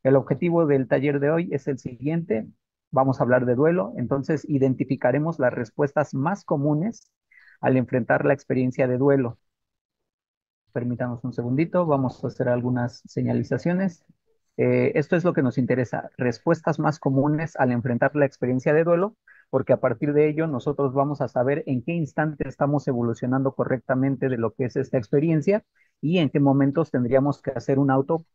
El objetivo del taller de hoy es el siguiente. Vamos a hablar de duelo, entonces identificaremos las respuestas más comunes al enfrentar la experiencia de duelo. Permítanos un segundito, vamos a hacer algunas señalizaciones. Esto es lo que nos interesa, respuestas más comunes al enfrentar la experiencia de duelo, porque a partir de ello nosotros vamos a saber en qué instante estamos evolucionando correctamente de lo que es esta experiencia y en qué momentos tendríamos que hacer un alto,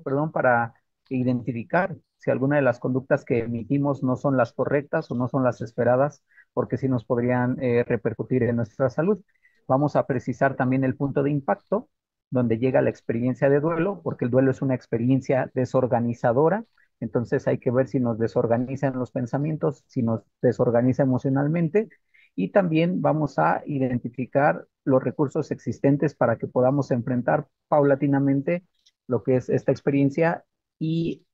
perdón, para identificar si alguna de las conductas que emitimos no son las correctas o no son las esperadas, porque sí nos podrían repercutir en nuestra salud. Vamos a precisar también el punto de impacto, donde llega la experiencia de duelo, porque el duelo es una experiencia desorganizadora, entonces hay que ver si nos desorganizan los pensamientos, si nos desorganiza emocionalmente, y también vamos a identificar los recursos existentes para que podamos enfrentar paulatinamente lo que es esta experiencia y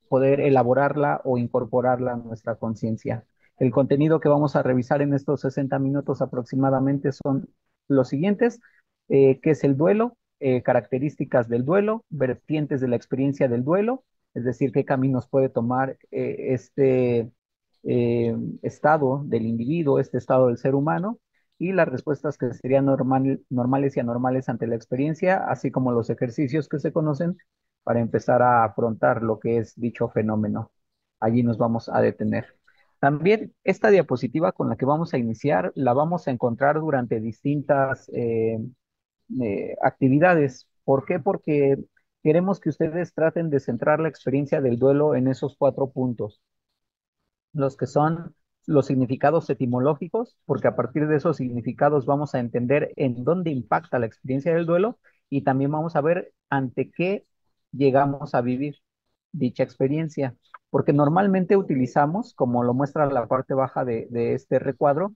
poder elaborarla o incorporarla a nuestra conciencia. El contenido que vamos a revisar en estos 60 minutos aproximadamente son los siguientes, ¿qué es el duelo? Características del duelo, vertientes de la experiencia del duelo, es decir, qué caminos puede tomar este estado del individuo, este estado del ser humano, y las respuestas que serían normales y anormales ante la experiencia, así como los ejercicios que se conocen para empezar a afrontar lo que es dicho fenómeno. Allí nos vamos a detener. También esta diapositiva con la que vamos a iniciar la vamos a encontrar durante distintas actividades. ¿Por qué? Porque queremos que ustedes traten de centrar la experiencia del duelo en esos 4 puntos, los que son los significados etimológicos, porque a partir de esos significados vamos a entender en dónde impacta la experiencia del duelo y también vamos a ver ante qué llegamos a vivir dicha experiencia, porque normalmente utilizamos, como lo muestra la parte baja de este recuadro,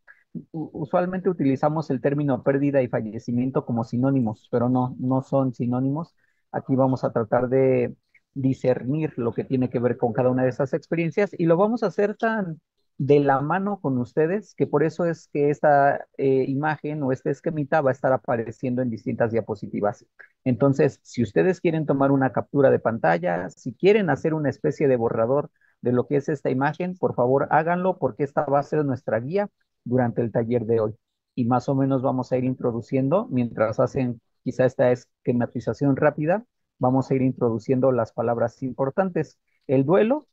usualmente utilizamos el término pérdida y fallecimiento como sinónimos, pero no, no son sinónimos. Aquí vamos a tratar de discernir lo que tiene que ver con cada una de esas experiencias y lo vamos a hacer tan de la mano con ustedes que por eso es que esta imagen o este esquemita va a estar apareciendo en distintas diapositivas. Entonces, si ustedes quieren tomar una captura de pantalla, si quieren hacer una especie de borrador de lo que es esta imagen, por favor háganlo porque esta va a ser nuestra guía durante el taller de hoy. Y más o menos vamos a ir introduciendo, mientras hacen quizá esta esquematización rápida, vamos a ir introduciendo las palabras importantes. El duelo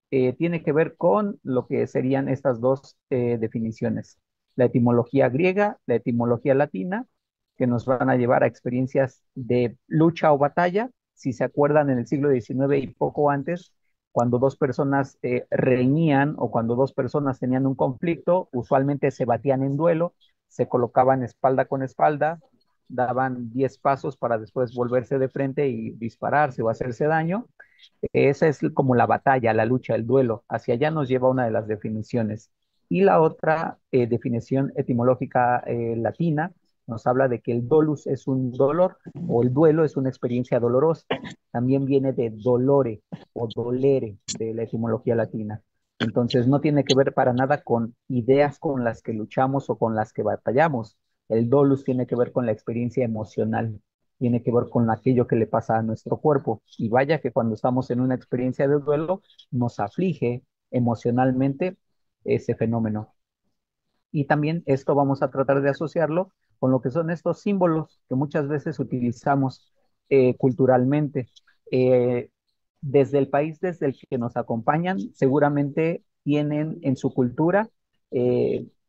tiene que ver con lo que serían estas dos definiciones, la etimología griega, la etimología latina, que nos van a llevar a experiencias de lucha o batalla. Si se acuerdan, en el siglo XIX y poco antes, cuando dos personas reñían o cuando dos personas tenían un conflicto, usualmente se batían en duelo, se colocaban espalda con espalda, daban 10 pasos para después volverse de frente y dispararse o hacerse daño. Esa es como la batalla, la lucha, el duelo. Hacia allá nos lleva una de las definiciones. Y la otra definición etimológica latina nos habla de que el dolus es un dolor o el duelo es una experiencia dolorosa. También viene de dolore o dolere de la etimología latina. Entonces no tiene que ver para nada con ideas con las que luchamos o con las que batallamos. El dolus tiene que ver con la experiencia emocional, tiene que ver con aquello que le pasa a nuestro cuerpo. Y vaya que cuando estamos en una experiencia de duelo, nos aflige emocionalmente ese fenómeno. Y también esto vamos a tratar de asociarlo con lo que son estos símbolos que muchas veces utilizamos culturalmente. Eh, Desde el país desde el que nos acompañan, seguramente tienen en su cultura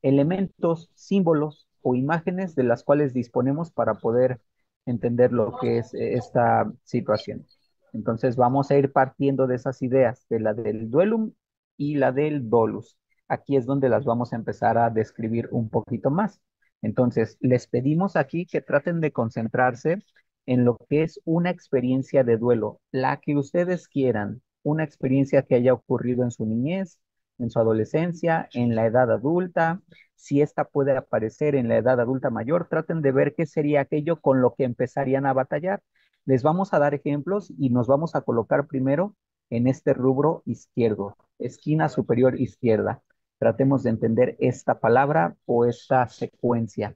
elementos, símbolos o imágenes de las cuales disponemos para poder entender lo que es esta situación. Entonces vamos a ir partiendo de esas ideas, de la del duelum y la del dolus. Aquí es donde las vamos a empezar a describir un poquito más. Entonces, les pedimos aquí que traten de concentrarse en lo que es una experiencia de duelo, la que ustedes quieran, una experiencia que haya ocurrido en su niñez, en su adolescencia, en la edad adulta. Si esta puede aparecer en la edad adulta mayor, traten de ver qué sería aquello con lo que empezarían a batallar. Les vamos a dar ejemplos y nos vamos a colocar primero en este rubro izquierdo, esquina superior izquierda. Tratemos de entender esta palabra o esta secuencia.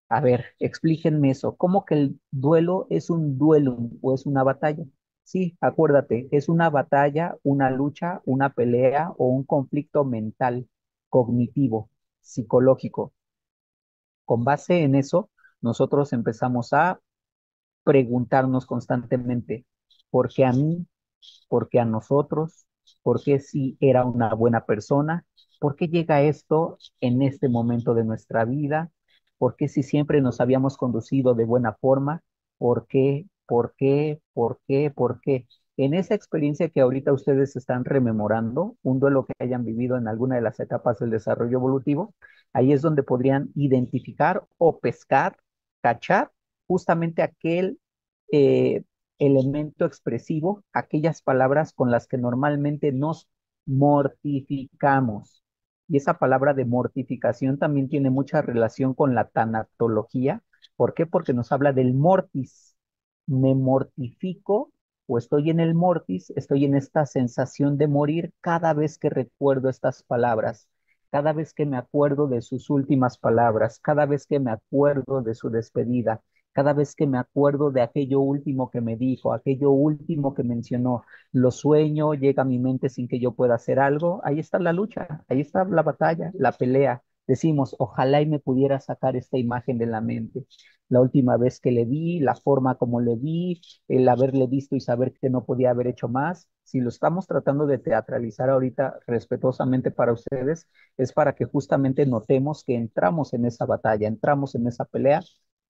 A ver, explíquenme eso. ¿Cómo que el duelo es un duelo o es una batalla? Sí, acuérdate, es una batalla, una lucha, una pelea o un conflicto mental, cognitivo, psicológico. Con base en eso, nosotros empezamos a preguntarnos constantemente, ¿por qué a mí? ¿Por qué a nosotros? ¿Por qué si era una buena persona? ¿Por qué llega esto en este momento de nuestra vida? ¿Por qué si siempre nos habíamos conducido de buena forma? ¿Por qué? ¿Por qué? ¿Por qué? ¿Por qué? En esa experiencia que ahorita ustedes están rememorando, un duelo que hayan vivido en alguna de las etapas del desarrollo evolutivo, ahí es donde podrían identificar o pescar, cachar justamente aquel eh, elemento expresivo, aquellas palabras con las que normalmente nos mortificamos. Y esa palabra de mortificación también tiene mucha relación con la tanatología. ¿Por qué? Porque nos habla del mortis. Me mortifico o estoy en el mortis, estoy en esta sensación de morir cada vez que recuerdo estas palabras, cada vez que me acuerdo de sus últimas palabras, cada vez que me acuerdo de su despedida, cada vez que me acuerdo de aquello último que me dijo, aquello último que mencionó, lo sueño, llega a mi mente sin que yo pueda hacer algo, ahí está la lucha, ahí está la batalla, la pelea. Decimos, ojalá y me pudiera sacar esta imagen de la mente. La última vez que le vi, la forma como le vi, el haberle visto y saber que no podía haber hecho más. Si lo estamos tratando de teatralizar ahorita respetuosamente para ustedes, es para que justamente notemos que entramos en esa batalla, entramos en esa pelea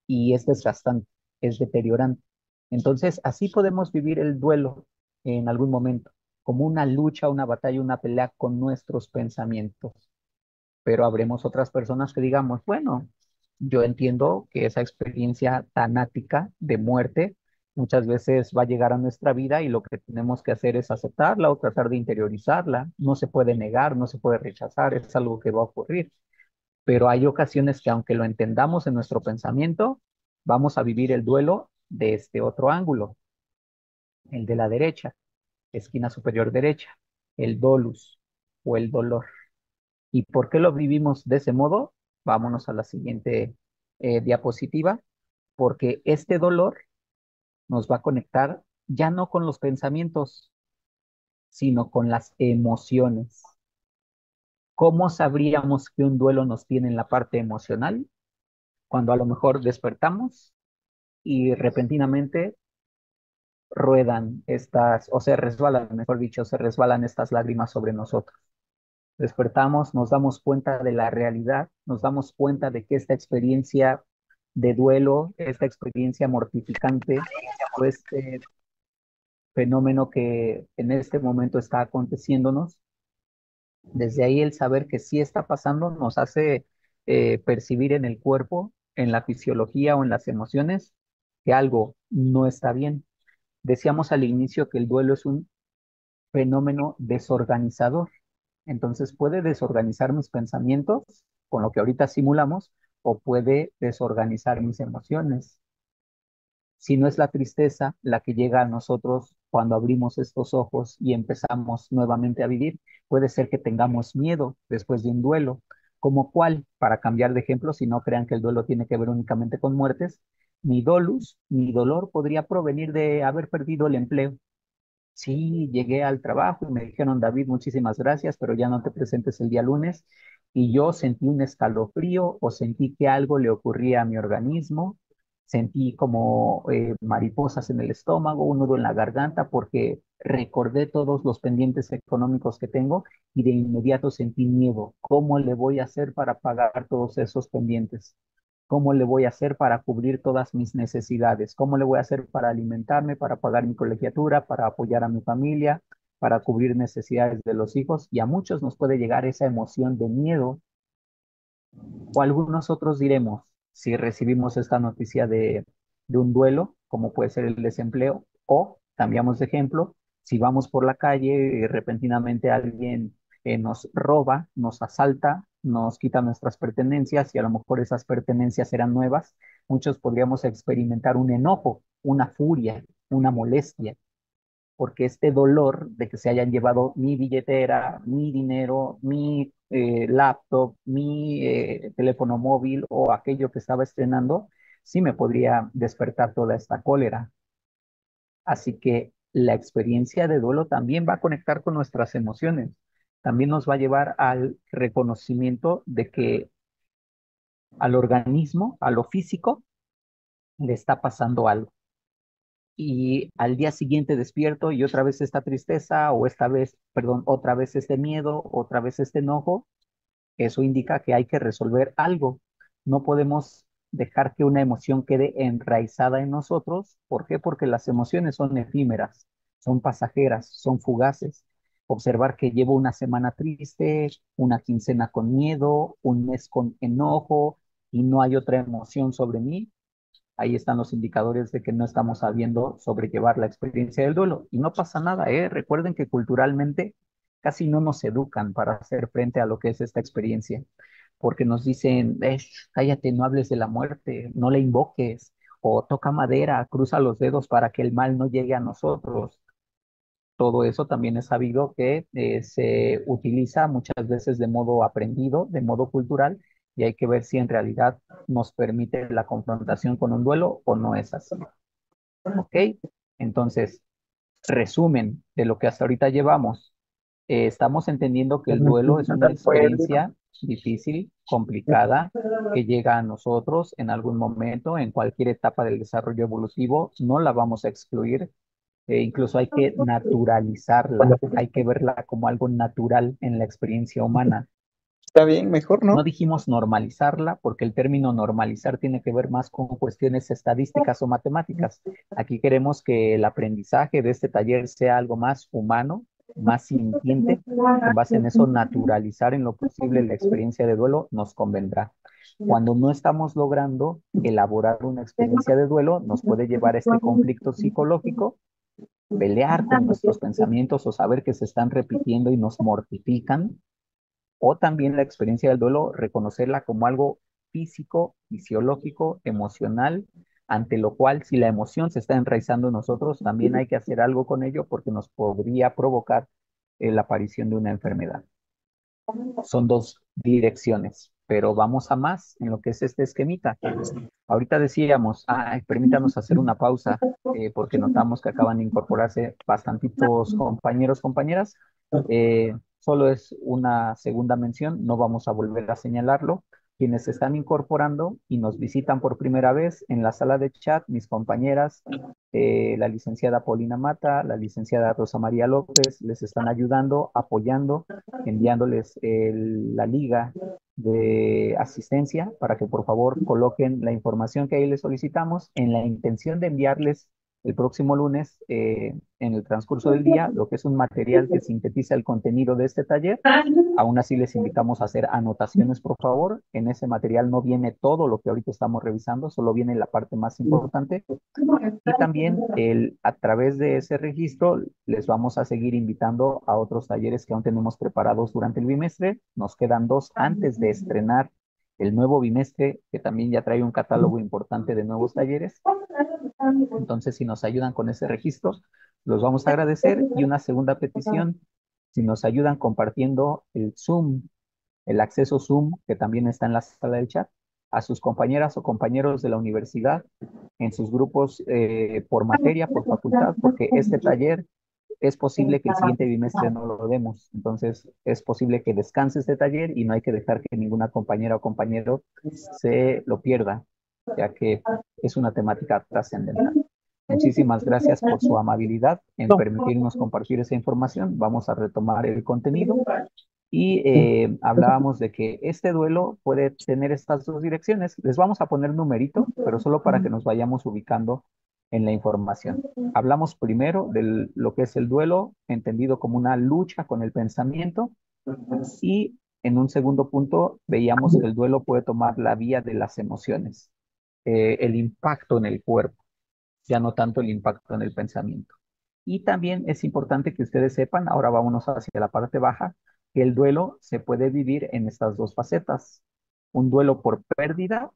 y es desgastante, es deteriorante. Entonces, así podemos vivir el duelo en algún momento, como una lucha, una batalla, una pelea con nuestros pensamientos. Pero habremos otras personas que digamos, bueno, yo entiendo que esa experiencia tanática de muerte muchas veces va a llegar a nuestra vida y lo que tenemos que hacer es aceptarla o tratar de interiorizarla. No se puede negar, no se puede rechazar, es algo que va a ocurrir, pero hay ocasiones que aunque lo entendamos en nuestro pensamiento, vamos a vivir el duelo de este otro ángulo, el de la derecha, esquina superior derecha, el dolus o el dolor. ¿Y por qué lo vivimos de ese modo? Vámonos a la siguiente diapositiva, porque este dolor nos va a conectar ya no con los pensamientos, sino con las emociones. ¿Cómo sabríamos que un duelo nos tiene en la parte emocional? Cuando a lo mejor despertamos y repentinamente ruedan estas, o se resbalan, mejor dicho, se resbalan estas lágrimas sobre nosotros. Despertamos, nos damos cuenta de la realidad, nos damos cuenta de que esta experiencia de duelo, esta experiencia mortificante, o este fenómeno que en este momento está aconteciéndonos, desde ahí el saber que sí está pasando nos hace percibir en el cuerpo, en la fisiología o en las emociones, que algo no está bien. Decíamos al inicio que el duelo es un fenómeno desorganizador. Entonces puede desorganizar mis pensamientos, con lo que ahorita simulamos, o puede desorganizar mis emociones. Si no es la tristeza la que llega a nosotros cuando abrimos estos ojos y empezamos nuevamente a vivir, puede ser que tengamos miedo después de un duelo. ¿Como cuál? Para cambiar de ejemplo, si no crean que el duelo tiene que ver únicamente con muertes, mi dolus, mi dolor podría provenir de haber perdido el empleo. Sí, llegué al trabajo y me dijeron, David, muchísimas gracias, pero ya no te presentes el día lunes. Y yo sentí un escalofrío o sentí que algo le ocurría a mi organismo. Sentí como mariposas en el estómago, un nudo en la garganta, porque recordé todos los pendientes económicos que tengo y de inmediato sentí miedo. ¿Cómo le voy a hacer para pagar todos esos pendientes? ¿Cómo le voy a hacer para cubrir todas mis necesidades? ¿Cómo le voy a hacer para alimentarme, para pagar mi colegiatura, para apoyar a mi familia, para cubrir necesidades de los hijos? Y a muchos nos puede llegar esa emoción de miedo, o algunos otros diremos, si recibimos esta noticia de un duelo, como puede ser el desempleo, o cambiamos de ejemplo, si vamos por la calle y repentinamente alguien nos roba, nos asalta, nos quita nuestras pertenencias y a lo mejor esas pertenencias eran nuevas, muchos podríamos experimentar un enojo, una furia, una molestia porque este dolor de que se hayan llevado mi billetera, mi dinero, mi laptop, mi teléfono móvil o aquello que estaba estrenando, sí me podría despertar toda esta cólera. Así que la experiencia de duelo también va a conectar con nuestras emociones. También nos va a llevar al reconocimiento de que al organismo, a lo físico, le está pasando algo. Y al día siguiente despierto y otra vez esta tristeza, o esta vez, perdón, otra vez este miedo, otra vez este enojo. Eso indica que hay que resolver algo. No podemos dejar que una emoción quede enraizada en nosotros. ¿Por qué? Porque las emociones son efímeras, son pasajeras, son fugaces. Observar que llevo una semana triste, una quincena con miedo, un mes con enojo y no hay otra emoción sobre mí. Ahí están los indicadores de que no estamos sabiendo sobrellevar la experiencia del duelo. Y no pasa nada, ¿eh? Recuerden que culturalmente casi no nos educan para hacer frente a lo que es esta experiencia, porque nos dicen, cállate, no hables de la muerte, no la invoques, o toca madera, cruza los dedos para que el mal no llegue a nosotros. Todo eso también es sabido que se utiliza muchas veces de modo aprendido, de modo cultural, y hay que ver si en realidad nos permite la confrontación con un duelo o no es así. ¿Ok? Entonces, resumen de lo que hasta ahorita llevamos. Estamos entendiendo que el duelo es una experiencia difícil, complicada, que llega a nosotros en algún momento, en cualquier etapa del desarrollo evolutivo, no la vamos a excluir, incluso hay que naturalizarla, hay que verla como algo natural en la experiencia humana. Está bien, mejor, No ¿no? dijimos normalizarla porque el término normalizar tiene que ver más con cuestiones estadísticas o matemáticas. Aquí queremos que el aprendizaje de este taller sea algo más humano, más sintiente. Con base en eso, naturalizar en lo posible la experiencia de duelo nos convendrá. Cuando no estamos logrando elaborar una experiencia de duelo, nos puede llevar a este conflicto psicológico, pelear con nuestros pensamientos o saber que se están repitiendo y nos mortifican, o también la experiencia del duelo, reconocerla como algo físico, fisiológico, emocional, ante lo cual si la emoción se está enraizando en nosotros, también hay que hacer algo con ello porque nos podría provocar la aparición de una enfermedad. Son dos direcciones, pero vamos a más en lo que es este esquemita. Ahorita decíamos, permítanos hacer una pausa, porque notamos que acaban de incorporarse bastantitos compañeros, compañeras. Solo es una segunda mención, no vamos a volver a señalarlo. Quienes se están incorporando y nos visitan por primera vez en la sala de chat, mis compañeras, la licenciada Paulina Mata, la licenciada Rosa María López, les están ayudando, apoyando, enviándoles la liga de asistencia para que por favor coloquen la información que ahí les solicitamos en la intención de enviarles el próximo lunes, en el transcurso del día, lo que es un material que sintetiza el contenido de este taller. Aún así les invitamos a hacer anotaciones, por favor. En ese material no viene todo lo que ahorita estamos revisando, solo viene la parte más importante. Y también a través de ese registro les vamos a seguir invitando a otros talleres que aún tenemos preparados durante el bimestre. Nos quedan dos antes de estrenar el nuevo bimestre, que también ya trae un catálogo importante de nuevos talleres. Entonces, si nos ayudan con ese registro, los vamos a agradecer. Y una segunda petición, si nos ayudan compartiendo el Zoom, el acceso Zoom, que también está en la sala del chat, a sus compañeras o compañeros de la universidad, en sus grupos, por materia, por facultad, porque este taller es posible que el siguiente bimestre no lo demos. Entonces, es posible que descanse este taller y no hay que dejar que ninguna compañera o compañero se lo pierda, ya que es una temática trascendental. Muchísimas gracias por su amabilidad en permitirnos compartir esa información. Vamos a retomar el contenido. Y hablábamos de que este duelo puede tener estas dos direcciones. Les vamos a poner numerito, pero solo para que nos vayamos ubicando en la información. Hablamos primero de lo que es el duelo, entendido como una lucha con el pensamiento, y en un segundo punto veíamos que el duelo puede tomar la vía de las emociones, el impacto en el cuerpo, ya no tanto el impacto en el pensamiento. Y también es importante que ustedes sepan, ahora vámonos hacia la parte baja, que el duelo se puede vivir en estas dos facetas: un duelo por pérdida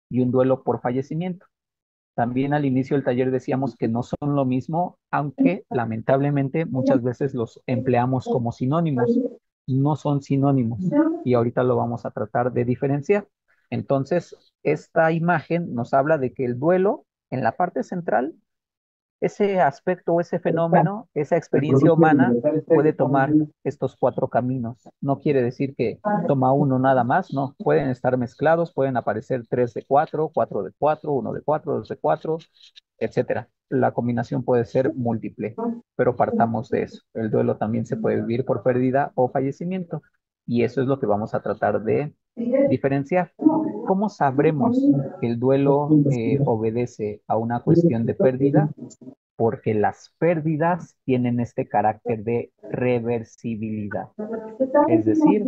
y un duelo por fallecimiento. También al inicio del taller decíamos que no son lo mismo, aunque lamentablemente muchas veces los empleamos como sinónimos. No son sinónimos y ahorita lo vamos a tratar de diferenciar. Entonces, esta imagen nos habla de que el duelo en la parte central ese aspecto o ese fenómeno, esa experiencia humana puede tomar estos cuatro caminos. No quiere decir que toma uno nada más, no, pueden estar mezclados, pueden aparecer tres de cuatro de cuatro, uno de cuatro, dos de cuatro, etcétera. La combinación puede ser múltiple, pero partamos de eso. El duelo también se puede vivir por pérdida o fallecimiento, y eso es lo que vamos a tratar de diferenciar. ¿Cómo sabremos que el duelo obedece a una cuestión de pérdida? Porque las pérdidas tienen este carácter de reversibilidad. Es decir,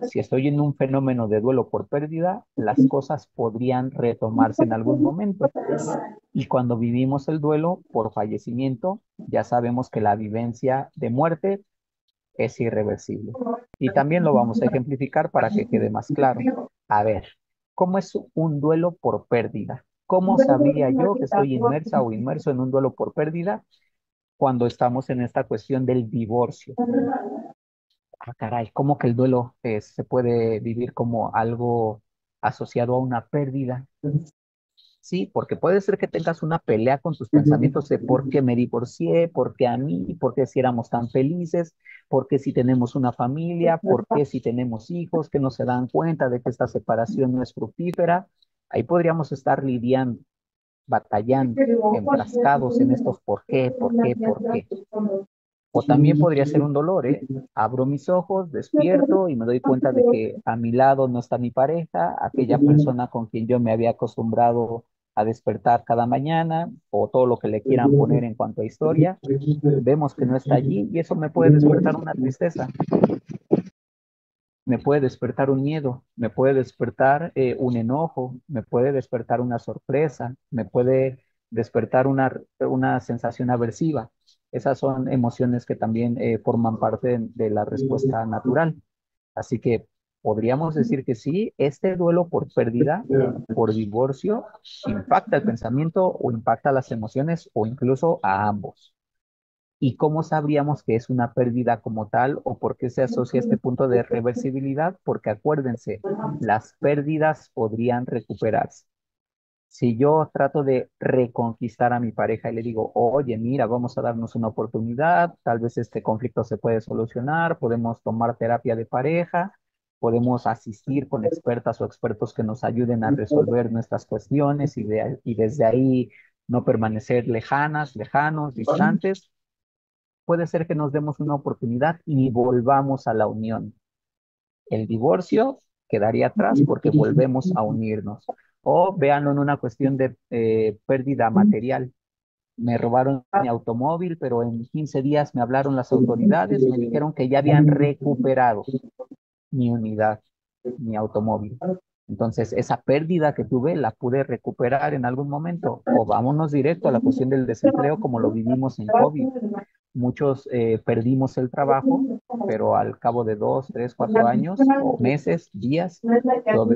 si estoy en un fenómeno de duelo por pérdida, las cosas podrían retomarse en algún momento. Y cuando vivimos el duelo por fallecimiento, ya sabemos que la vivencia de muerte es irreversible. Y también lo vamos a ejemplificar para que quede más claro. A ver, ¿cómo es un duelo por pérdida? ¿Cómo sabría yo que estoy inmersa o inmerso en un duelo por pérdida cuando estamos en esta cuestión del divorcio? Ah, caray, ¿cómo que el duelo se puede vivir como algo asociado a una pérdida? Sí, porque puede ser que tengas una pelea con tus pensamientos de por qué me divorcié, por qué a mí, por qué si éramos tan felices, por qué si tenemos una familia, por qué si tenemos hijos que no se dan cuenta de que esta separación no es fructífera. Ahí podríamos estar lidiando, batallando, enfrascados en estos por qué, por qué, por qué. O también podría ser un dolor, ¿eh? Abro mis ojos, despierto y me doy cuenta de que a mi lado no está mi pareja, aquella persona con quien yo me había acostumbrado a despertar cada mañana, o todo lo que le quieran poner en cuanto a historia. Vemos que no está allí y eso me puede despertar una tristeza, me puede despertar un miedo, me puede despertar un enojo, me puede despertar una sorpresa, me puede despertar una sensación aversiva. Esas son emociones que también forman parte de la respuesta natural. Así que podríamos decir que sí, este duelo por pérdida, por divorcio, impacta el pensamiento o impacta las emociones o incluso a ambos. ¿Y cómo sabríamos que es una pérdida como tal o por qué se asocia este punto de reversibilidad? Porque acuérdense, las pérdidas podrían recuperarse. Si yo trato de reconquistar a mi pareja y le digo, oye, mira, vamos a darnos una oportunidad, tal vez este conflicto se puede solucionar, podemos tomar terapia de pareja, podemos asistir con expertas o expertos que nos ayuden a resolver nuestras cuestiones y desde ahí no permanecer lejanas, lejanos, distantes, puede ser que nos demos una oportunidad y volvamos a la unión. El divorcio quedaría atrás porque volvemos a unirnos. O véanlo en una cuestión de pérdida material. Me robaron mi automóvil, pero en 15 días me hablaron las autoridades, me dijeron que ya habían recuperado mi unidad, mi automóvil. Entonces, esa pérdida que tuve la pude recuperar en algún momento. O vámonos directo a la cuestión del desempleo como lo vivimos en COVID. Muchos perdimos el trabajo, pero al cabo de 2, 3, 4 años o meses, días,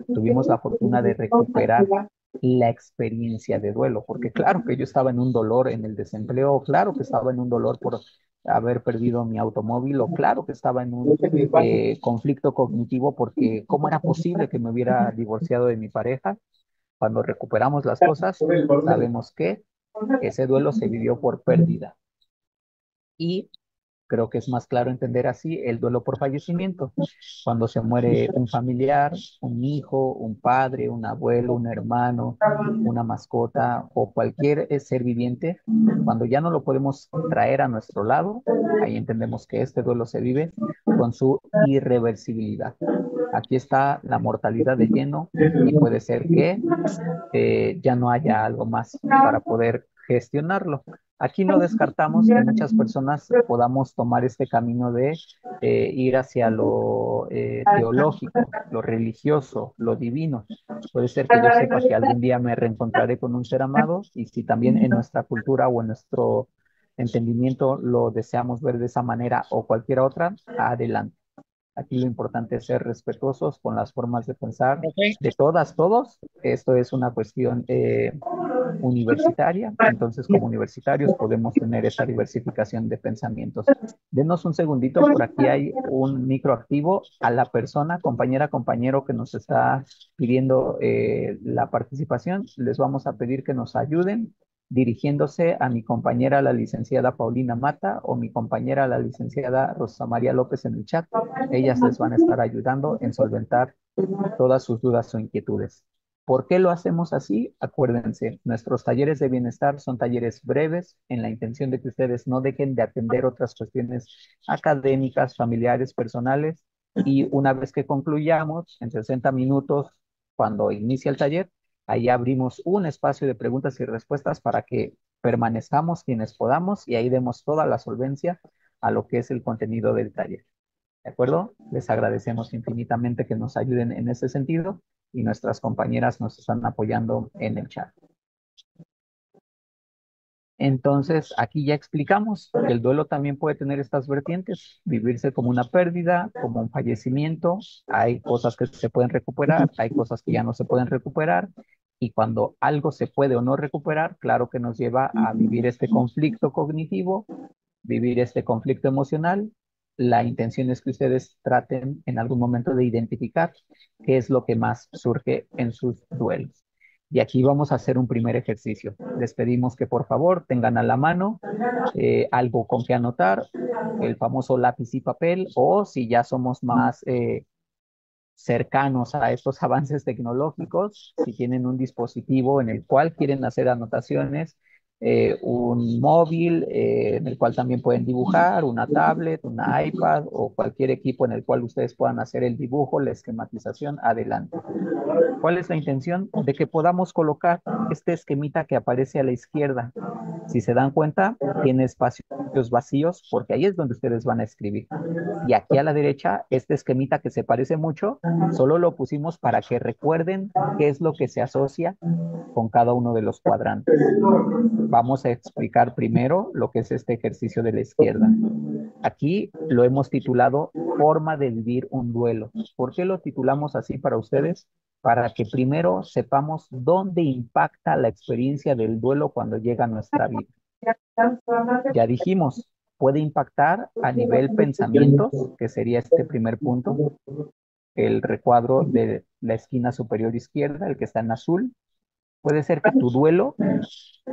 tuvimos la fortuna de recuperar la experiencia de duelo, porque claro que yo estaba en un dolor en el desempleo, claro que estaba en un dolor por haber perdido mi automóvil, o claro que estaba en un conflicto cognitivo porque cómo era posible que me hubiera divorciado de mi pareja. Cuando recuperamos las cosas, sabemos que ese duelo se vivió por pérdida. Y creo que es más claro entender así el duelo por fallecimiento. Cuando se muere un familiar, un hijo, un padre, un abuelo, un hermano, una mascota o cualquier ser viviente, cuando ya no lo podemos traer a nuestro lado, ahí entendemos que este duelo se vive con su irreversibilidad. Aquí está la mortalidad de lleno y puede ser que ya no haya algo más para poder gestionarlo. Aquí no descartamos que muchas personas podamos tomar este camino de ir hacia lo teológico, lo religioso, lo divino. Puede ser que yo sepa que algún día me reencontraré con un ser amado y si también en nuestra cultura o en nuestro entendimiento lo deseamos ver de esa manera o cualquier otra, adelante. Aquí lo importante es ser respetuosos con las formas de pensar Ok. de todas, todos. Esto es una cuestión universitaria, entonces como universitarios podemos tener esa diversificación de pensamientos. Denos un segundito, por aquí hay un microactivo a la persona, compañera, compañero que nos está pidiendo la participación. Les vamos a pedir que nos ayuden dirigiéndose a mi compañera, la licenciada Paulina Mata, o mi compañera, la licenciada Rosa María López en el chat. Ellas les van a estar ayudando en solventar todas sus dudas o inquietudes. ¿Por qué lo hacemos así? Acuérdense, nuestros talleres de bienestar son talleres breves en la intención de que ustedes no dejen de atender otras cuestiones académicas, familiares, personales, y una vez que concluyamos, en 60 minutos, cuando inicia el taller, ahí abrimos un espacio de preguntas y respuestas para que permanezcamos quienes podamos y ahí demos toda la solvencia a lo que es el contenido del taller. ¿De acuerdo? Les agradecemos infinitamente que nos ayuden en ese sentido y nuestras compañeras nos están apoyando en el chat. Entonces, aquí ya explicamos que el duelo también puede tener estas vertientes, vivirse como una pérdida, como un fallecimiento. Hay cosas que se pueden recuperar, hay cosas que ya no se pueden recuperar. Y cuando algo se puede o no recuperar, claro que nos lleva a vivir este conflicto cognitivo, vivir este conflicto emocional. La intención es que ustedes traten en algún momento de identificar qué es lo que más surge en sus duelos. Y aquí vamos a hacer un primer ejercicio. Les pedimos que por favor tengan a la mano algo con que anotar, el famoso lápiz y papel, o si ya somos más cercanos a estos avances tecnológicos, si tienen un dispositivo en el cual quieren hacer anotaciones, un móvil en el cual también pueden dibujar, una tablet, una iPad o cualquier equipo en el cual ustedes puedan hacer el dibujo, la esquematización, adelante. ¿Cuál es la intención? De que podamos colocar este esquemita que aparece a la izquierda. Si se dan cuenta, tiene espacios vacíos porque ahí es donde ustedes van a escribir. Y aquí a la derecha, este esquemita que se parece mucho, solo lo pusimos para que recuerden qué es lo que se asocia con cada uno de los cuadrantes. Vamos a explicar primero lo que es este ejercicio de la izquierda. Aquí lo hemos titulado Forma de vivir un duelo. ¿Por qué lo titulamos así para ustedes? Para que primero sepamos dónde impacta la experiencia del duelo cuando llega a nuestra vida. Ya dijimos, puede impactar a nivel pensamientos, que sería este primer punto, el recuadro de la esquina superior izquierda, el que está en azul. Puede ser que tu duelo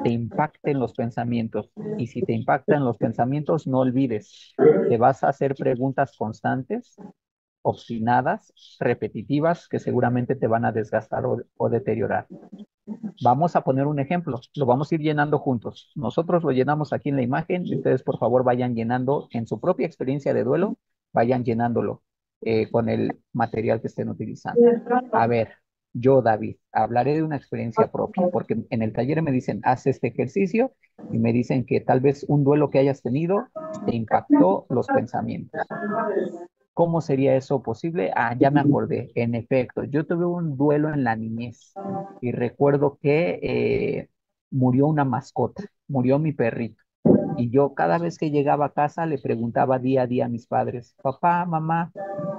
te impacte en los pensamientos. Y si te impacta en los pensamientos, no olvides, te vas a hacer preguntas constantes, obstinadas, repetitivas, que seguramente te van a desgastar o deteriorar. Vamos a poner un ejemplo, lo vamos a ir llenando juntos. Nosotros lo llenamos aquí en la imagen y ustedes por favor vayan llenando en su propia experiencia de duelo, vayan llenándolo con el material que estén utilizando. A ver, yo, David, hablaré de una experiencia propia, porque en el taller me dicen, haz este ejercicio y me dicen que tal vez un duelo que hayas tenido te impactó los pensamientos. ¿Cómo sería eso posible? Ah, ya me acordé. En efecto, yo tuve un duelo en la niñez y recuerdo que murió una mascota, murió mi perrito. Y yo cada vez que llegaba a casa le preguntaba día a día a mis padres, papá, mamá,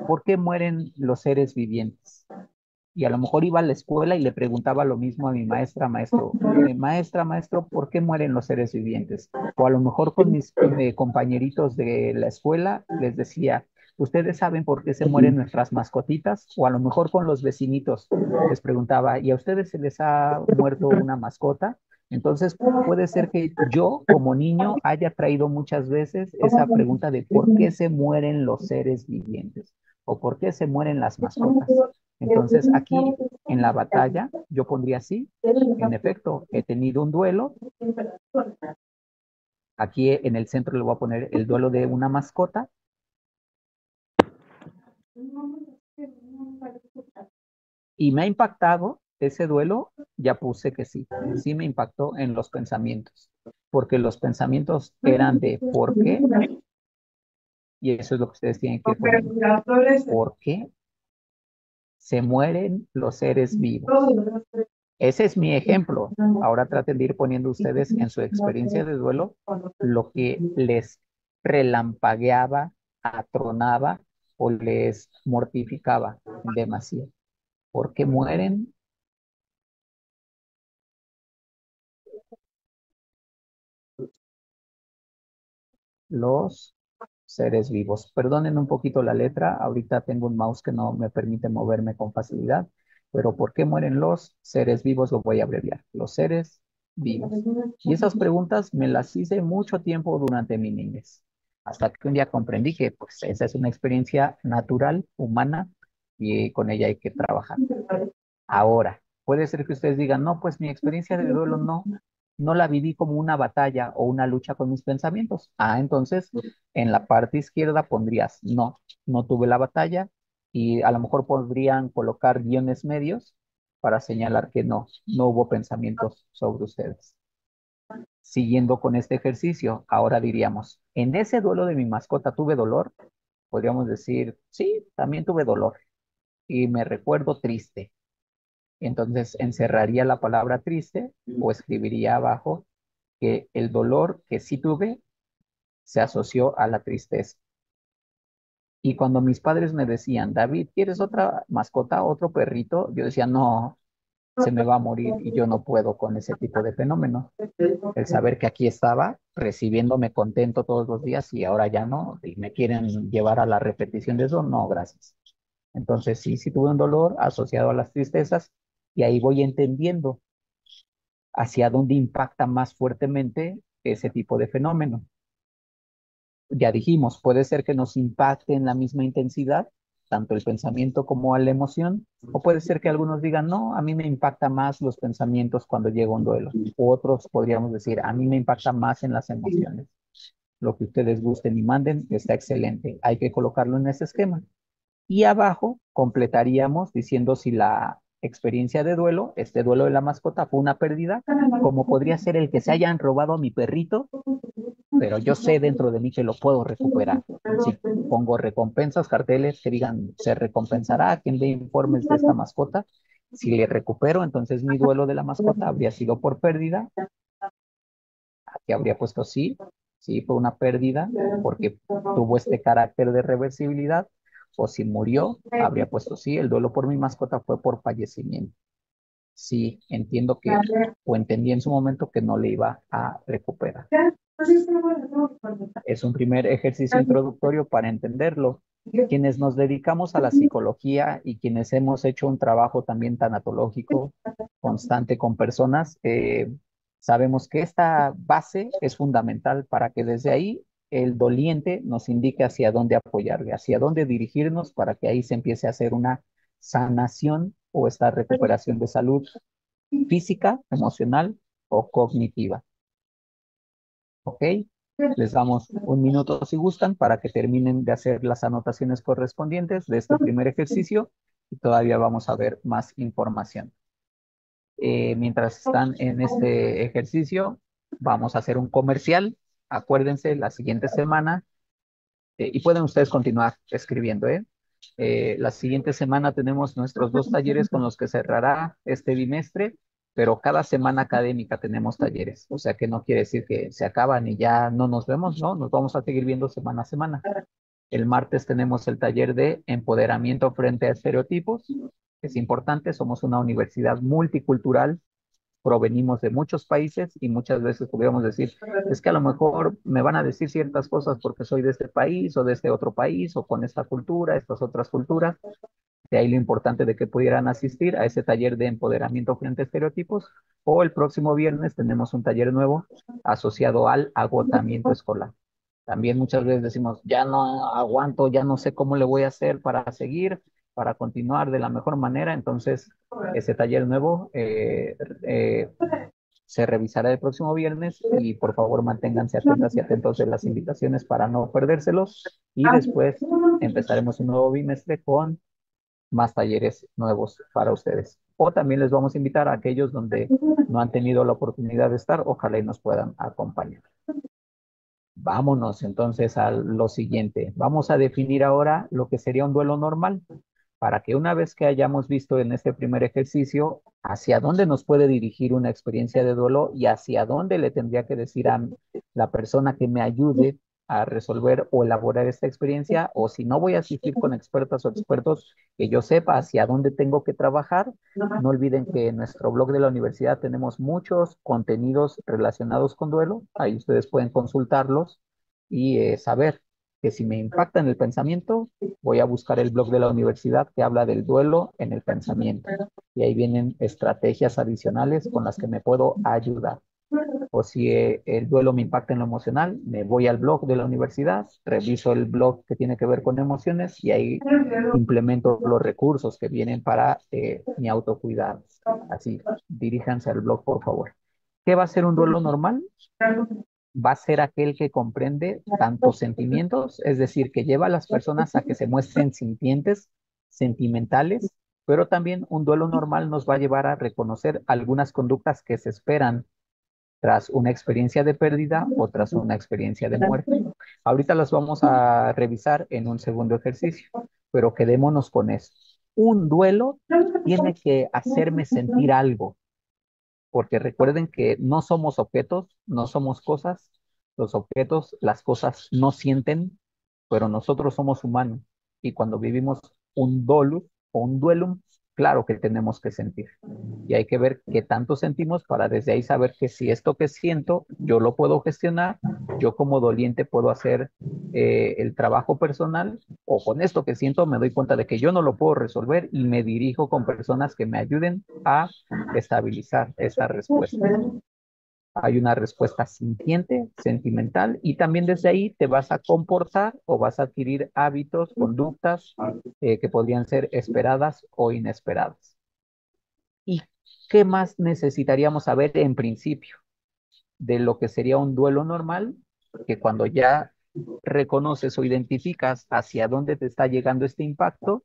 ¿por qué mueren los seres vivientes? Y a lo mejor iba a la escuela y le preguntaba lo mismo a mi maestra, maestro, maestra, maestro, ¿por qué mueren los seres vivientes? O a lo mejor con mis compañeritos de la escuela les decía, ¿ustedes saben por qué se mueren nuestras mascotitas? O a lo mejor con los vecinitos les preguntaba, ¿y a ustedes se les ha muerto una mascota? Entonces puede ser que yo como niño haya traído muchas veces esa pregunta de por qué se mueren los seres vivientes o por qué se mueren las mascotas. Entonces, aquí en la batalla, yo pondría así, en efecto, he tenido un duelo. Aquí en el centro le voy a poner el duelo de una mascota. Y me ha impactado ese duelo, ya puse que sí, sí me impactó en los pensamientos, porque los pensamientos eran de ¿por qué? Y eso es lo que ustedes tienen que ir poniendo. ¿Por qué se mueren los seres vivos? Ese es mi ejemplo. Ahora traten de ir poniendo ustedes en su experiencia de duelo lo que les relampagueaba, atronaba o les mortificaba demasiado. ¿Por qué mueren los seres vivos? Perdonen un poquito la letra. Ahorita tengo un mouse que no me permite moverme con facilidad. Pero ¿por qué mueren los seres vivos? Lo voy a abreviar. Los seres vivos? Y esas preguntas me las hice mucho tiempo durante mi niñez, hasta que un día comprendí que pues esa es una experiencia natural, humana, y con ella hay que trabajar. Ahora, puede ser que ustedes digan, no, pues mi experiencia de duelo no la viví como una batalla o una lucha con mis pensamientos. Ah, entonces en la parte izquierda pondrías, no tuve la batalla y a lo mejor podrían colocar guiones medios para señalar que no hubo pensamientos sobre ustedes. Siguiendo con este ejercicio, ahora diríamos, en ese duelo de mi mascota tuve dolor, podríamos decir, sí, también tuve dolor y me recuerdo triste. Entonces encerraría la palabra triste o escribiría abajo que el dolor que sí tuve se asoció a la tristeza. Y cuando mis padres me decían, David, ¿quieres otra mascota, otro perrito? Yo decía, no, se me va a morir y yo no puedo con ese tipo de fenómeno. El saber que aquí estaba recibiéndome contento todos los días y ahora ya no, y me quieren llevar a la repetición de eso, no, gracias. Entonces sí tuve un dolor asociado a las tristezas y ahí voy entendiendo hacia dónde impacta más fuertemente ese tipo de fenómeno. Ya dijimos, puede ser que nos impacte en la misma intensidad, tanto el pensamiento como la emoción, o puede ser que algunos digan, no, a mí me impacta más los pensamientos cuando llega un duelo. O otros podríamos decir, a mí me impacta más en las emociones. Lo que ustedes gusten y manden está excelente. Hay que colocarlo en ese esquema. Y abajo completaríamos diciendo si la experiencia de duelo, este duelo de la mascota, fue una pérdida, como podría ser el que se hayan robado a mi perrito, pero yo sé dentro de mí que lo puedo recuperar. Si pongo recompensas, carteles que digan, se recompensará a quien dé informes de esta mascota. Si le recupero, entonces mi duelo de la mascota habría sido por pérdida. Aquí habría puesto sí, fue una pérdida porque tuvo este carácter de reversibilidad. O si murió, habría puesto sí, el duelo por mi mascota fue por fallecimiento. Sí, entiendo que, o entendí en su momento que no le iba a recuperar. Es un primer ejercicio introductorio para entenderlo. Quienes nos dedicamos a la psicología y quienes hemos hecho un trabajo también tanatológico constante con personas, sabemos que esta base es fundamental para que desde ahí el doliente nos indique hacia dónde apoyarle, hacia dónde dirigirnos para que ahí se empiece a hacer una sanación o esta recuperación de salud física, emocional o cognitiva. ¿Ok? Les damos un minuto si gustan para que terminen de hacer las anotaciones correspondientes de este primer ejercicio y todavía vamos a ver más información. Mientras están en este ejercicio, vamos a hacer un comercial. Acuérdense, la siguiente semana, y pueden ustedes continuar escribiendo, ¿eh? La siguiente semana tenemos nuestros dos talleres con los que cerrará este bimestre, pero cada semana académica tenemos talleres, o sea que no quiere decir que se acaban y ya no nos vemos, no, nos vamos a seguir viendo semana a semana. El martes tenemos el taller de empoderamiento frente a estereotipos. Es importante, somos una universidad multicultural, provenimos de muchos países y muchas veces podríamos decir, es que a lo mejor me van a decir ciertas cosas porque soy de este país o de este otro país o con esta cultura, estas otras culturas. De ahí lo importante de que pudieran asistir a ese taller de empoderamiento frente a estereotipos. O el próximo viernes tenemos un taller nuevo asociado al agotamiento escolar. También muchas veces decimos, ya no aguanto, ya no sé cómo le voy a hacer para seguir, para continuar de la mejor manera. Entonces, ese taller nuevo se revisará el próximo viernes y por favor manténganse atentas y atentos de las invitaciones para no perdérselos. Y después empezaremos un nuevo bimestre con más talleres nuevos para ustedes. O también les vamos a invitar a aquellos donde no han tenido la oportunidad de estar, ojalá y nos puedan acompañar. Vámonos entonces a lo siguiente. Vamos a definir ahora lo que sería un duelo normal, para que una vez que hayamos visto en este primer ejercicio hacia dónde nos puede dirigir una experiencia de duelo y hacia dónde le tendría que decir a la persona que me ayude a resolver o elaborar esta experiencia, o si no voy a asistir con expertas o expertos, que yo sepa hacia dónde tengo que trabajar. No olviden que en nuestro blog de la universidad tenemos muchos contenidos relacionados con duelo, ahí ustedes pueden consultarlos y saber que si me impacta en el pensamiento, voy a buscar el blog de la universidad que habla del duelo en el pensamiento. Y ahí vienen estrategias adicionales con las que me puedo ayudar. O si el duelo me impacta en lo emocional, me voy al blog de la universidad, reviso el blog que tiene que ver con emociones y ahí implemento los recursos que vienen para mi autocuidado. Así, diríjanse al blog, por favor. ¿Qué va a ser un duelo normal? Va a ser aquel que comprende tantos sentimientos, es decir, que lleva a las personas a que se muestren sintientes, sentimentales, pero también un duelo normal nos va a llevar a reconocer algunas conductas que se esperan tras una experiencia de pérdida o tras una experiencia de muerte. Ahorita las vamos a revisar en un segundo ejercicio, pero quedémonos con eso. Un duelo tiene que hacerme sentir algo, porque recuerden que no somos objetos, no somos cosas. Los objetos, las cosas no sienten, pero nosotros somos humanos. Y cuando vivimos un dolus o un duelum, claro que tenemos que sentir. Y hay que ver qué tanto sentimos para desde ahí saber que si esto que siento yo lo puedo gestionar, yo como doliente puedo hacer el trabajo personal, o con esto que siento me doy cuenta de que yo no lo puedo resolver y me dirijo con personas que me ayuden a estabilizar esta respuesta. Hay una respuesta sintiente, sentimental, y también desde ahí te vas a comportar o vas a adquirir hábitos, conductas que podrían ser esperadas o inesperadas. ¿Y qué más necesitaríamos saber en principio de lo que sería un duelo normal? Que cuando ya reconoces o identificas hacia dónde te está llegando este impacto,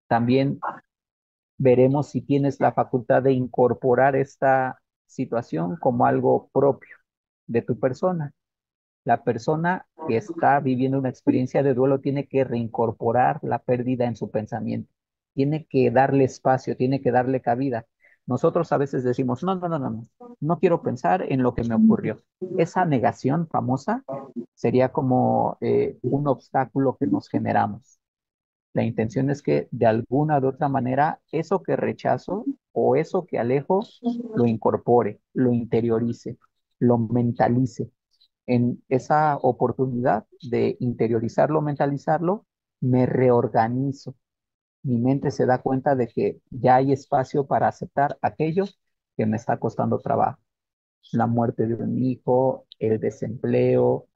también veremos si tienes la facultad de incorporar esta situación como algo propio de tu persona. La persona que está viviendo una experiencia de duelo tiene que reincorporar la pérdida en su pensamiento, tiene que darle espacio, tiene que darle cabida. Nosotros a veces decimos, no, no, no, no, no, no quiero pensar en lo que me ocurrió. Esa negación famosa sería como un obstáculo que nos generamos. La intención es que de alguna u otra manera eso que rechazo o eso que alejo lo incorpore, lo interiorice, lo mentalice. En esa oportunidad de interiorizarlo, mentalizarlo, me reorganizo. Mi mente se da cuenta de que ya hay espacio para aceptar aquello que me está costando trabajo. La muerte de un hijo, el desempleo,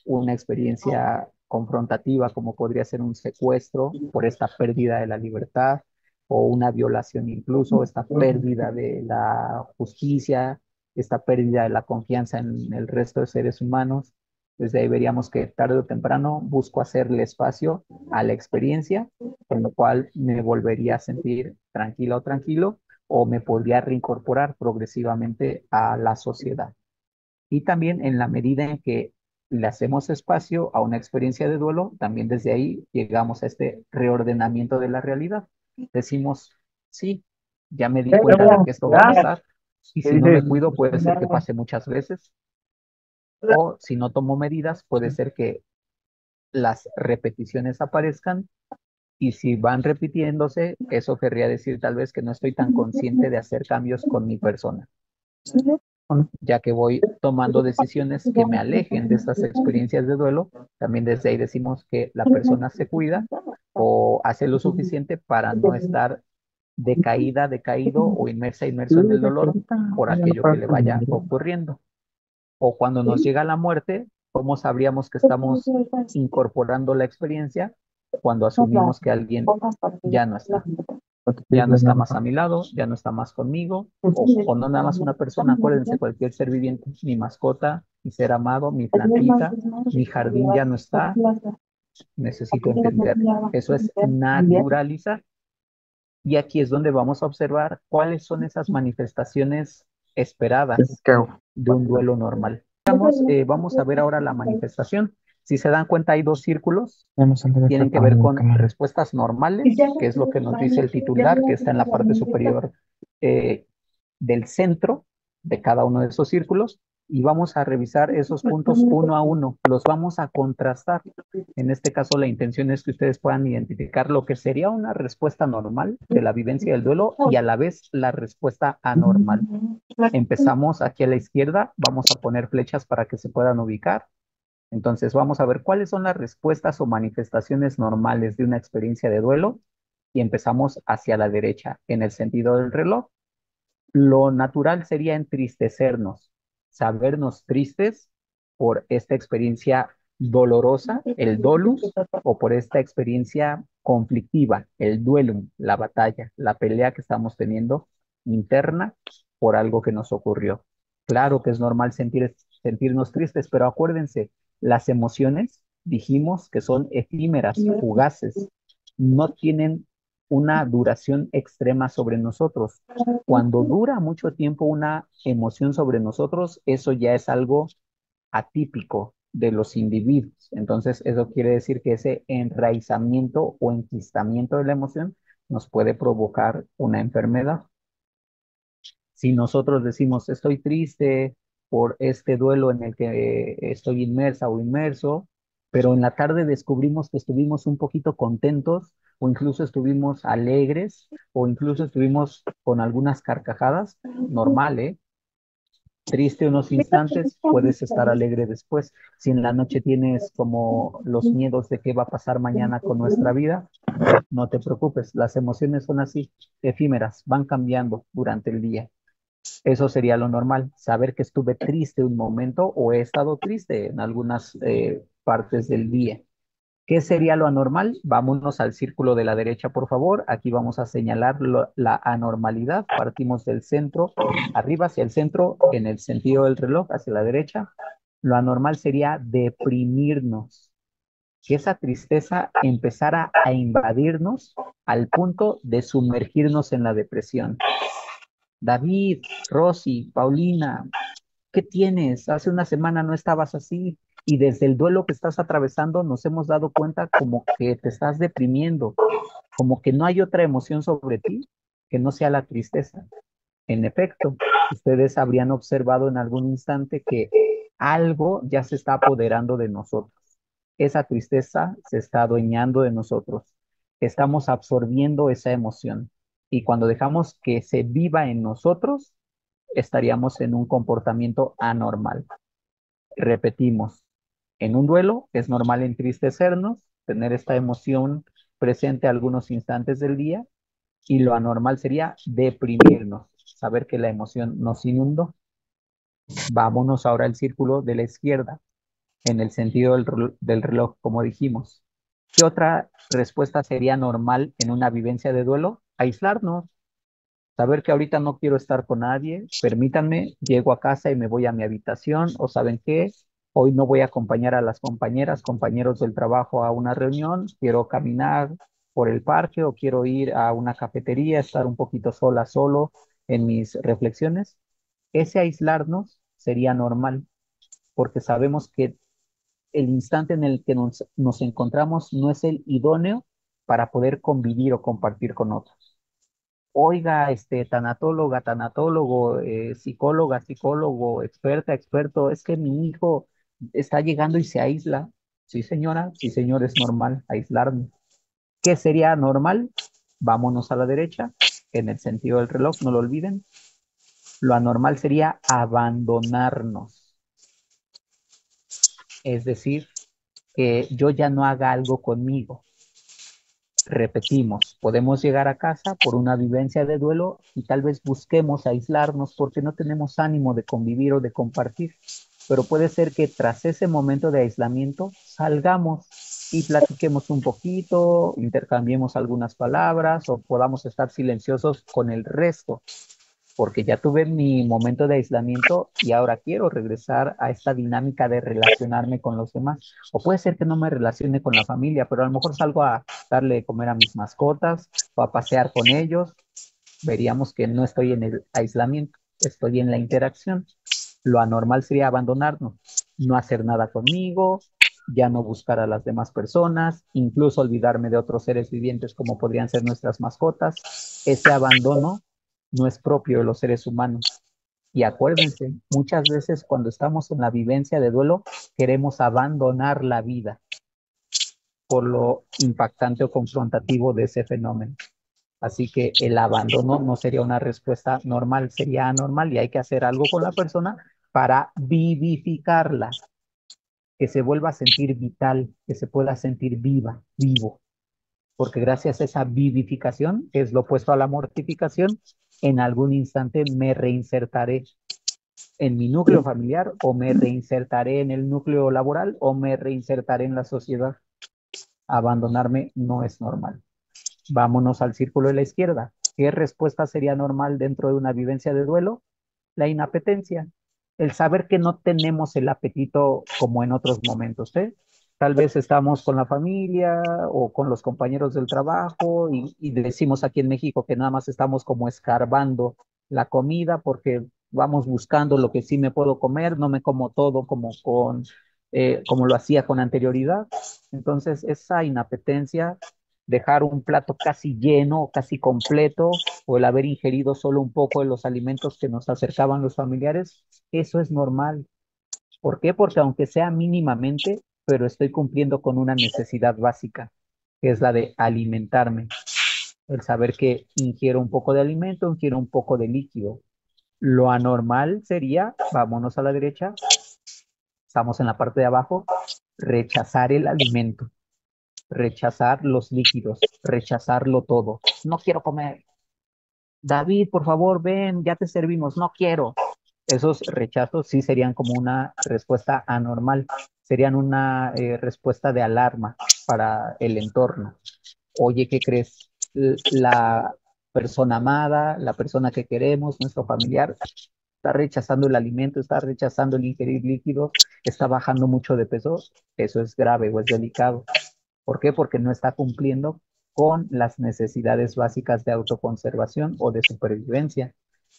una experiencia confrontativa como podría ser un secuestro por esta pérdida de la libertad o una violación incluso, esta pérdida de la justicia, esta pérdida de la confianza en el resto de seres humanos. Desde ahí veríamos que tarde o temprano busco hacerle espacio a la experiencia, con lo cual me volvería a sentir tranquila o tranquilo o me podría reincorporar progresivamente a la sociedad. Y también en la medida en que le hacemos espacio a una experiencia de duelo, también desde ahí llegamos a este reordenamiento de la realidad. Decimos, sí, ya me di cuenta de que esto va a pasar y si no me cuido puede ser que pase muchas veces o si no tomo medidas puede ser que las repeticiones aparezcan y si van repitiéndose, eso querría decir tal vez que no estoy tan consciente de hacer cambios con mi persona, ya que voy tomando decisiones que me alejen de estas experiencias de duelo. También desde ahí decimos que la persona se cuida o hace lo suficiente para no estar decaída, decaído o inmersa, inmerso en el dolor por aquello que le vaya ocurriendo. O cuando nos llega la muerte, ¿cómo sabríamos que estamos incorporando la experiencia? Cuando asumimos que alguien ya no está, ya no está más a mi lado, ya no está más conmigo, o no nada más una persona, acuérdense, cualquier ser viviente, mi mascota, mi ser amado, mi plantita, mi jardín ya no está, necesito entender. Eso es naturalizar. Y aquí es donde vamos a observar cuáles son esas manifestaciones esperadas de un duelo normal. Vamos a ver ahora la manifestación. Si se dan cuenta, hay dos círculos, tienen que ver con respuestas normales, que es lo que nos dice el titular, que está en la parte superior eh, del centro de cada uno de esos círculos, y vamos a revisar esos puntos uno a uno, los vamos a contrastar. En este caso, la intención es que ustedes puedan identificar lo que sería una respuesta normal de la vivencia del duelo y a la vez la respuesta anormal. Empezamos aquí a la izquierda, vamos a poner flechas para que se puedan ubicar. Entonces, vamos a ver cuáles son las respuestas o manifestaciones normales de una experiencia de duelo y empezamos hacia la derecha en el sentido del reloj. Lo natural sería entristecernos, sabernos tristes por esta experiencia dolorosa, el dolus, o por esta experiencia conflictiva, el duelum, la batalla, la pelea que estamos teniendo interna por algo que nos ocurrió. Claro que es normal sentirnos tristes, pero acuérdense, las emociones dijimos que son efímeras, fugaces, no tienen una duración extrema sobre nosotros. Cuando dura mucho tiempo una emoción sobre nosotros, eso ya es algo atípico de los individuos. Entonces, eso quiere decir que ese enraizamiento o enquistamiento de la emoción nos puede provocar una enfermedad. Si nosotros decimos, estoy triste por este duelo en el que estoy inmersa o inmerso, pero en la tarde descubrimos que estuvimos un poquito contentos o incluso estuvimos alegres o incluso estuvimos con algunas carcajadas, normal, ¿eh? Triste unos instantes, puedes estar alegre después. Si en la noche tienes como los miedos de qué va a pasar mañana con nuestra vida, no te preocupes, las emociones son así, efímeras, van cambiando durante el día. Eso sería lo normal, saber que estuve triste un momento o he estado triste en algunas partes del día. ¿Qué sería lo anormal? Vámonos al círculo de la derecha, por favor. Aquí vamos a señalar la anormalidad. Partimos del centro, arriba hacia el centro, en el sentido del reloj, hacia la derecha. Lo anormal sería deprimirnos, que esa tristeza empezara a invadirnos al punto de sumergirnos en la depresión. David, Rosy, Paulina, ¿qué tienes? Hace una semana no estabas así y desde el duelo que estás atravesando nos hemos dado cuenta como que te estás deprimiendo, como que no hay otra emoción sobre ti que no sea la tristeza. En efecto, ustedes habrían observado en algún instante que algo ya se está apoderando de nosotros. Esa tristeza se está adueñando de nosotros. Estamos absorbiendo esa emoción. Y cuando dejamos que se viva en nosotros, estaríamos en un comportamiento anormal. Repetimos, en un duelo es normal entristecernos, tener esta emoción presente algunos instantes del día, y lo anormal sería deprimirnos, saber que la emoción nos inundó. Vámonos ahora al círculo de la izquierda, en el sentido del reloj, como dijimos. ¿Qué otra respuesta sería normal en una vivencia de duelo? Aislarnos, saber que ahorita no quiero estar con nadie, permítanme, llego a casa y me voy a mi habitación, o saben qué, hoy no voy a acompañar a las compañeras, compañeros del trabajo a una reunión, quiero caminar por el parque o quiero ir a una cafetería, estar un poquito sola, solo en mis reflexiones. Ese aislarnos sería normal, porque sabemos que el instante en el que nos encontramos no es el idóneo para poder convivir o compartir con otros. Oiga, tanatóloga, tanatólogo, psicóloga, psicólogo, experta, experto, es que mi hijo está llegando y se aísla. Sí, señora, sí, señor, es normal aislarme. ¿Qué sería normal? Vámonos a la derecha, en el sentido del reloj, no lo olviden. Lo anormal sería abandonarnos, es decir, que yo ya no haga algo conmigo. Repetimos, podemos llegar a casa por una vivencia de duelo y tal vez busquemos aislarnos porque no tenemos ánimo de convivir o de compartir, pero puede ser que tras ese momento de aislamiento salgamos y platiquemos un poquito, intercambiemos algunas palabras o podamos estar silenciosos con el resto, porque ya tuve mi momento de aislamiento y ahora quiero regresar a esta dinámica de relacionarme con los demás. O puede ser que no me relacione con la familia, pero a lo mejor salgo a darle de comer a mis mascotas o a pasear con ellos. Veríamos que no estoy en el aislamiento, estoy en la interacción. Lo anormal sería abandonarnos, no hacer nada conmigo, ya no buscar a las demás personas, incluso olvidarme de otros seres vivientes como podrían ser nuestras mascotas. Ese abandono no es propio de los seres humanos. Y acuérdense, muchas veces cuando estamos en la vivencia de duelo, queremos abandonar la vida por lo impactante o confrontativo de ese fenómeno. Así que el abandono no sería una respuesta normal, sería anormal y hay que hacer algo con la persona para vivificarla, que se vuelva a sentir vital, que se pueda sentir vivo, porque gracias a esa vivificación, que es lo opuesto a la mortificación, en algún instante me reinsertaré en mi núcleo familiar o me reinsertaré en el núcleo laboral o me reinsertaré en la sociedad. Abandonarme no es normal. Vámonos al círculo de la izquierda. ¿Qué respuesta sería normal dentro de una vivencia de duelo? La inapetencia, el saber que no tenemos el apetito como en otros momentos, ¿eh? Tal vez estamos con la familia o con los compañeros del trabajo y decimos aquí en México que nada más estamos como escarbando la comida porque vamos buscando lo que sí me puedo comer, no me como todo como lo hacía con anterioridad. Entonces, esa inapetencia, dejar un plato casi lleno o casi completo o el haber ingerido solo un poco de los alimentos que nos acercaban los familiares, eso es normal. ¿Por qué? Porque aunque sea mínimamente, pero estoy cumpliendo con una necesidad básica, que es la de alimentarme. El saber que ingiero un poco de alimento, ingiero un poco de líquido. Lo anormal sería, vámonos a la derecha, estamos en la parte de abajo, rechazar el alimento, rechazar los líquidos, rechazarlo todo. No quiero comer. David, por favor, ven, ya te servimos, no quiero. Esos rechazos sí serían como una respuesta anormal, serían una respuesta de alarma para el entorno. Oye, ¿qué crees? La persona amada, la persona que queremos, nuestro familiar, está rechazando el alimento, está rechazando el ingerir líquidos, está bajando mucho de peso. Eso es grave o es delicado. ¿Por qué? Porque no está cumpliendo con las necesidades básicas de autoconservación o de supervivencia.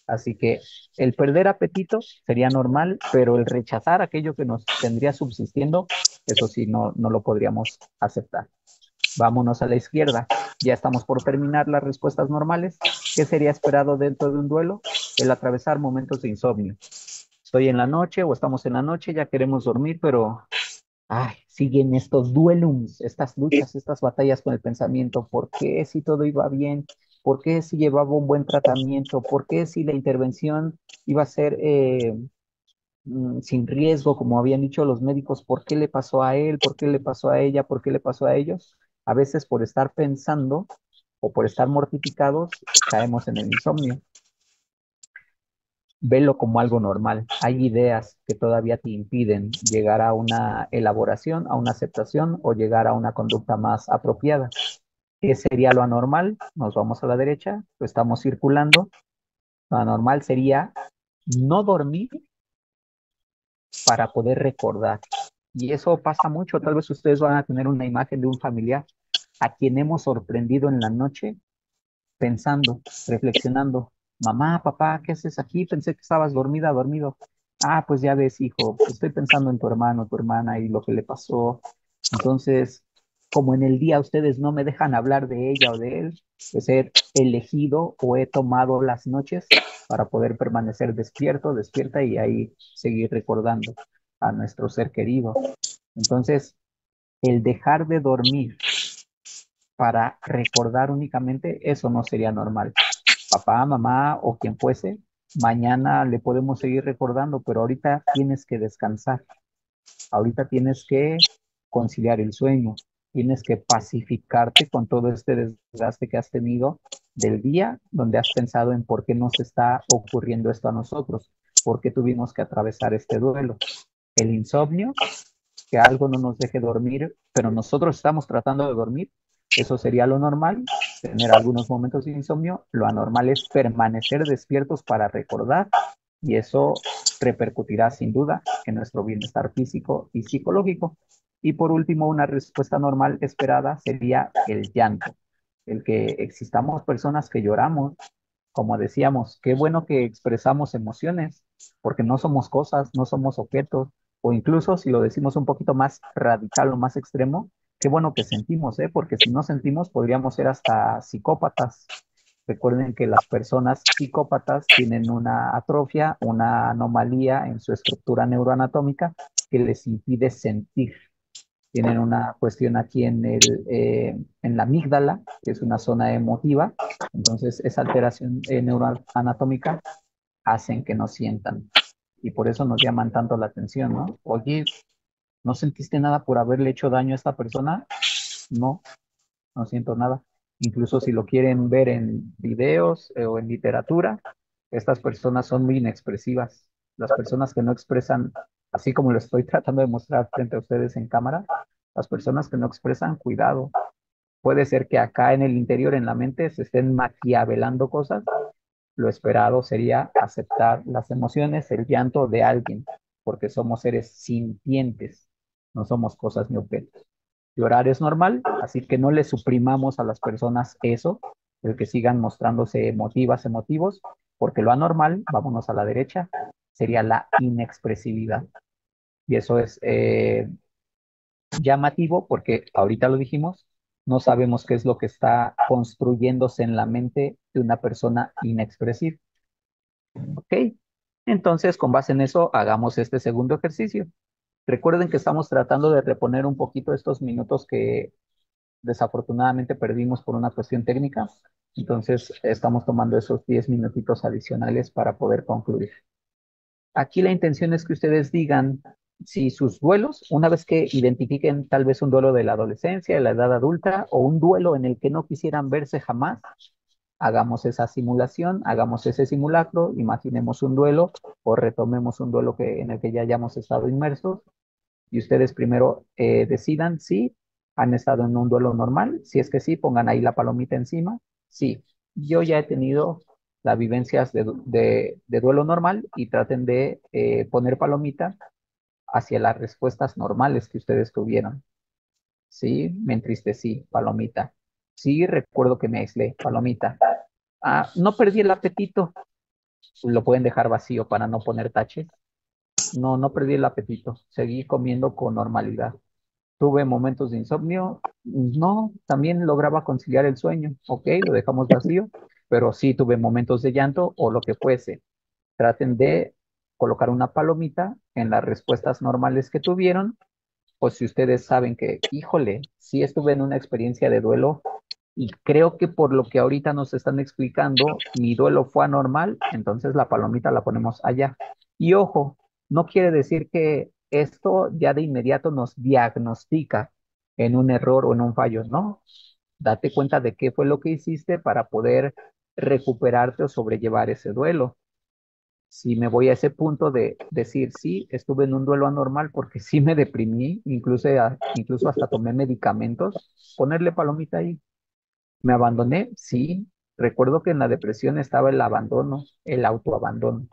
Así que el perder apetito sería normal, pero el rechazar aquello que nos tendría subsistiendo, eso sí, no lo podríamos aceptar. Vámonos a la izquierda. Ya estamos por terminar las respuestas normales. ¿Qué sería esperado dentro de un duelo? El atravesar momentos de insomnio. Estoy en la noche o estamos en la noche, ya queremos dormir, pero ay, siguen estos duelums, estas luchas, estas batallas con el pensamiento. ¿Por qué si todo iba bien? ¿Por qué si llevaba un buen tratamiento? ¿Por qué si la intervención iba a ser sin riesgo, como habían dicho los médicos? ¿Por qué le pasó a él? ¿Por qué le pasó a ella? ¿Por qué le pasó a ellos? A veces por estar pensando o por estar mortificados, caemos en el insomnio. Velo como algo normal. Hay ideas que todavía te impiden llegar a una elaboración, a una aceptación o llegar a una conducta más apropiada. ¿Qué sería lo anormal? Nos vamos a la derecha, lo estamos circulando. Lo anormal sería no dormir para poder recordar. Y eso pasa mucho. Tal vez ustedes van a tener una imagen de un familiar a quien hemos sorprendido en la noche pensando, reflexionando. Mamá, papá, ¿qué haces aquí? Pensé que estabas dormida, dormido. Ah, pues ya ves, hijo, estoy pensando en tu hermano, tu hermana y lo que le pasó. Entonces, como en el día ustedes no me dejan hablar de ella o de él, pues he elegido o he tomado las noches para poder permanecer despierto, despierta y ahí seguir recordando a nuestro ser querido. Entonces, el dejar de dormir para recordar únicamente, eso no sería normal. Papá, mamá o quien fuese, mañana le podemos seguir recordando, pero ahorita tienes que descansar, ahorita tienes que conciliar el sueño, tienes que pacificarte con todo este desgaste que has tenido del día donde has pensado en por qué nos está ocurriendo esto a nosotros, por qué tuvimos que atravesar este duelo. El insomnio, que algo no nos deje dormir, pero nosotros estamos tratando de dormir, eso sería lo normal, tener algunos momentos de insomnio. Lo anormal es permanecer despiertos para recordar y eso repercutirá sin duda en nuestro bienestar físico y psicológico. Y por último, una respuesta normal esperada sería el llanto, el que existamos personas que lloramos. Como decíamos, qué bueno que expresamos emociones, porque no somos cosas, no somos objetos, o incluso si lo decimos un poquito más radical o más extremo, qué bueno que sentimos, ¿eh? Porque si no sentimos podríamos ser hasta psicópatas. Recuerden que las personas psicópatas tienen una atrofia, una anomalía en su estructura neuroanatómica que les impide sentir. Tienen una cuestión aquí en la amígdala, que es una zona emotiva. Entonces, esa alteración neuroanatómica hacen que no sientan. Y por eso nos llaman tanto la atención, ¿no? Oye, ¿No sentiste nada por haberle hecho daño a esta persona? No, no siento nada. Incluso si lo quieren ver en videos o en literatura, estas personas son muy inexpresivas. Las personas que no expresan, así como lo estoy tratando de mostrar frente a ustedes en cámara, las personas que no expresan, cuidado. Puede ser que acá en el interior, en la mente, se estén maquiavelando cosas. Lo esperado sería aceptar las emociones, el llanto de alguien, porque somos seres sintientes, no somos cosas ni objetos. Llorar es normal, así que no le suprimamos a las personas eso, el que sigan mostrándose emotivas, emotivos, porque lo anormal, vámonos a la derecha, sería la inexpresividad. Y eso es llamativo porque ahorita lo dijimos, no sabemos qué es lo que está construyéndose en la mente de una persona inexpresiva. ¿Ok? Entonces, con base en eso, hagamos este segundo ejercicio. Recuerden que estamos tratando de reponer un poquito estos minutos que desafortunadamente perdimos por una cuestión técnica. Entonces, estamos tomando esos 10 minutitos adicionales para poder concluir. Aquí la intención es que ustedes digan si sus duelos, una vez que identifiquen tal vez un duelo de la adolescencia, de la edad adulta, o un duelo en el que no quisieran verse jamás, hagamos esa simulación, hagamos ese simulacro, imaginemos un duelo o retomemos un duelo en el que ya hayamos estado inmersos y ustedes primero decidan si han estado en un duelo normal. Si es que sí, pongan ahí la palomita encima. Sí, yo ya he tenido las vivencias de duelo normal y traten de poner palomita hacia las respuestas normales que ustedes tuvieron. Sí, me entristecí, palomita. Sí, recuerdo que me aislé, palomita. Ah, no perdí el apetito. Lo pueden dejar vacío para no poner taches. No, no perdí el apetito. Seguí comiendo con normalidad. Tuve momentos de insomnio. No, también lograba conciliar el sueño. Ok, lo dejamos vacío. Pero sí tuve momentos de llanto o lo que fuese. Traten de colocar una palomita en las respuestas normales que tuvieron. O si ustedes saben que, híjole, sí estuve en una experiencia de duelo y creo que por lo que ahorita nos están explicando, mi duelo fue anormal, entonces la palomita la ponemos allá. Y ojo, no quiere decir que esto ya de inmediato nos diagnostica en un error o en un fallo, no. Date cuenta de qué fue lo que hiciste para poder recuperarte o sobrellevar ese duelo. Si me voy a ese punto de decir, sí, estuve en un duelo anormal porque sí me deprimí, incluso hasta tomé medicamentos, ponerle palomita ahí. ¿Me abandoné? Sí. Recuerdo que en la depresión estaba el abandono, el autoabandono,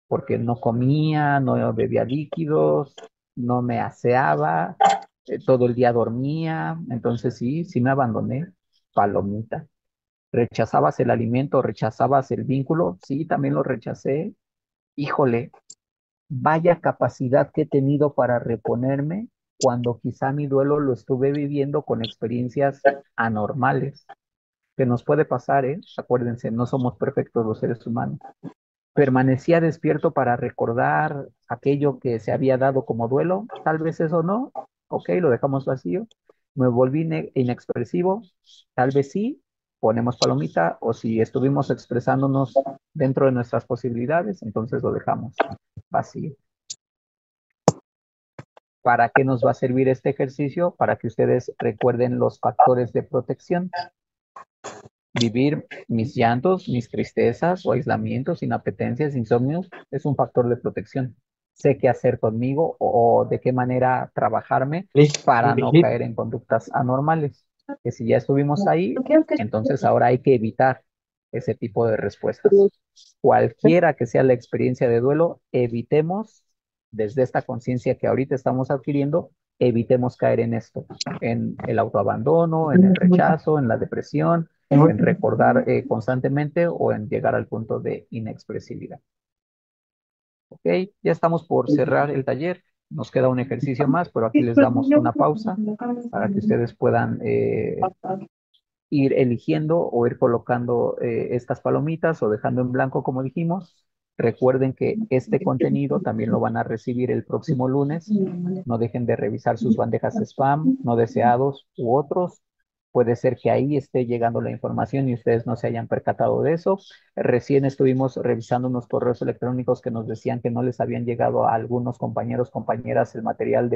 porque no comía, no bebía líquidos, no me aseaba, todo el día dormía. Entonces sí, sí me abandoné. Palomita. ¿Rechazabas el alimento, rechazabas el vínculo? Sí, también lo rechacé. Híjole, vaya capacidad que he tenido para reponerme cuando quizá mi duelo lo estuve viviendo con experiencias anormales que nos puede pasar, ¿eh? Acuérdense, no somos perfectos los seres humanos. Permanecía despierto para recordar aquello que se había dado como duelo, tal vez eso no, ok, lo dejamos vacío. Me volví inexpresivo, tal vez sí, ponemos palomita, o si estuvimos expresándonos dentro de nuestras posibilidades, entonces lo dejamos vacío. ¿Para qué nos va a servir este ejercicio? Para que ustedes recuerden los factores de protección. Vivir mis llantos, mis tristezas o aislamientos, inapetencias, insomnios, es un factor de protección. Sé qué hacer conmigo o de qué manera trabajarme para no caer en conductas anormales. Que si ya estuvimos ahí, entonces ahora hay que evitar ese tipo de respuestas. Cualquiera que sea la experiencia de duelo, evitemos, desde esta conciencia que ahorita estamos adquiriendo, evitemos caer en esto, en el autoabandono, en el rechazo, en la depresión, en recordar constantemente o en llegar al punto de inexpresividad. Ok, ya estamos por cerrar el taller. Nos queda un ejercicio más, pero aquí les damos una pausa para que ustedes puedan ir eligiendo o ir colocando estas palomitas o dejando en blanco, como dijimos. Recuerden que este contenido también lo van a recibir el próximo lunes. No dejen de revisar sus bandejas spam, no deseados u otros. Puede ser que ahí esté llegando la información y ustedes no se hayan percatado de eso. Recién estuvimos revisando unos correos electrónicos que nos decían que no les habían llegado a algunos compañeros, compañeras el material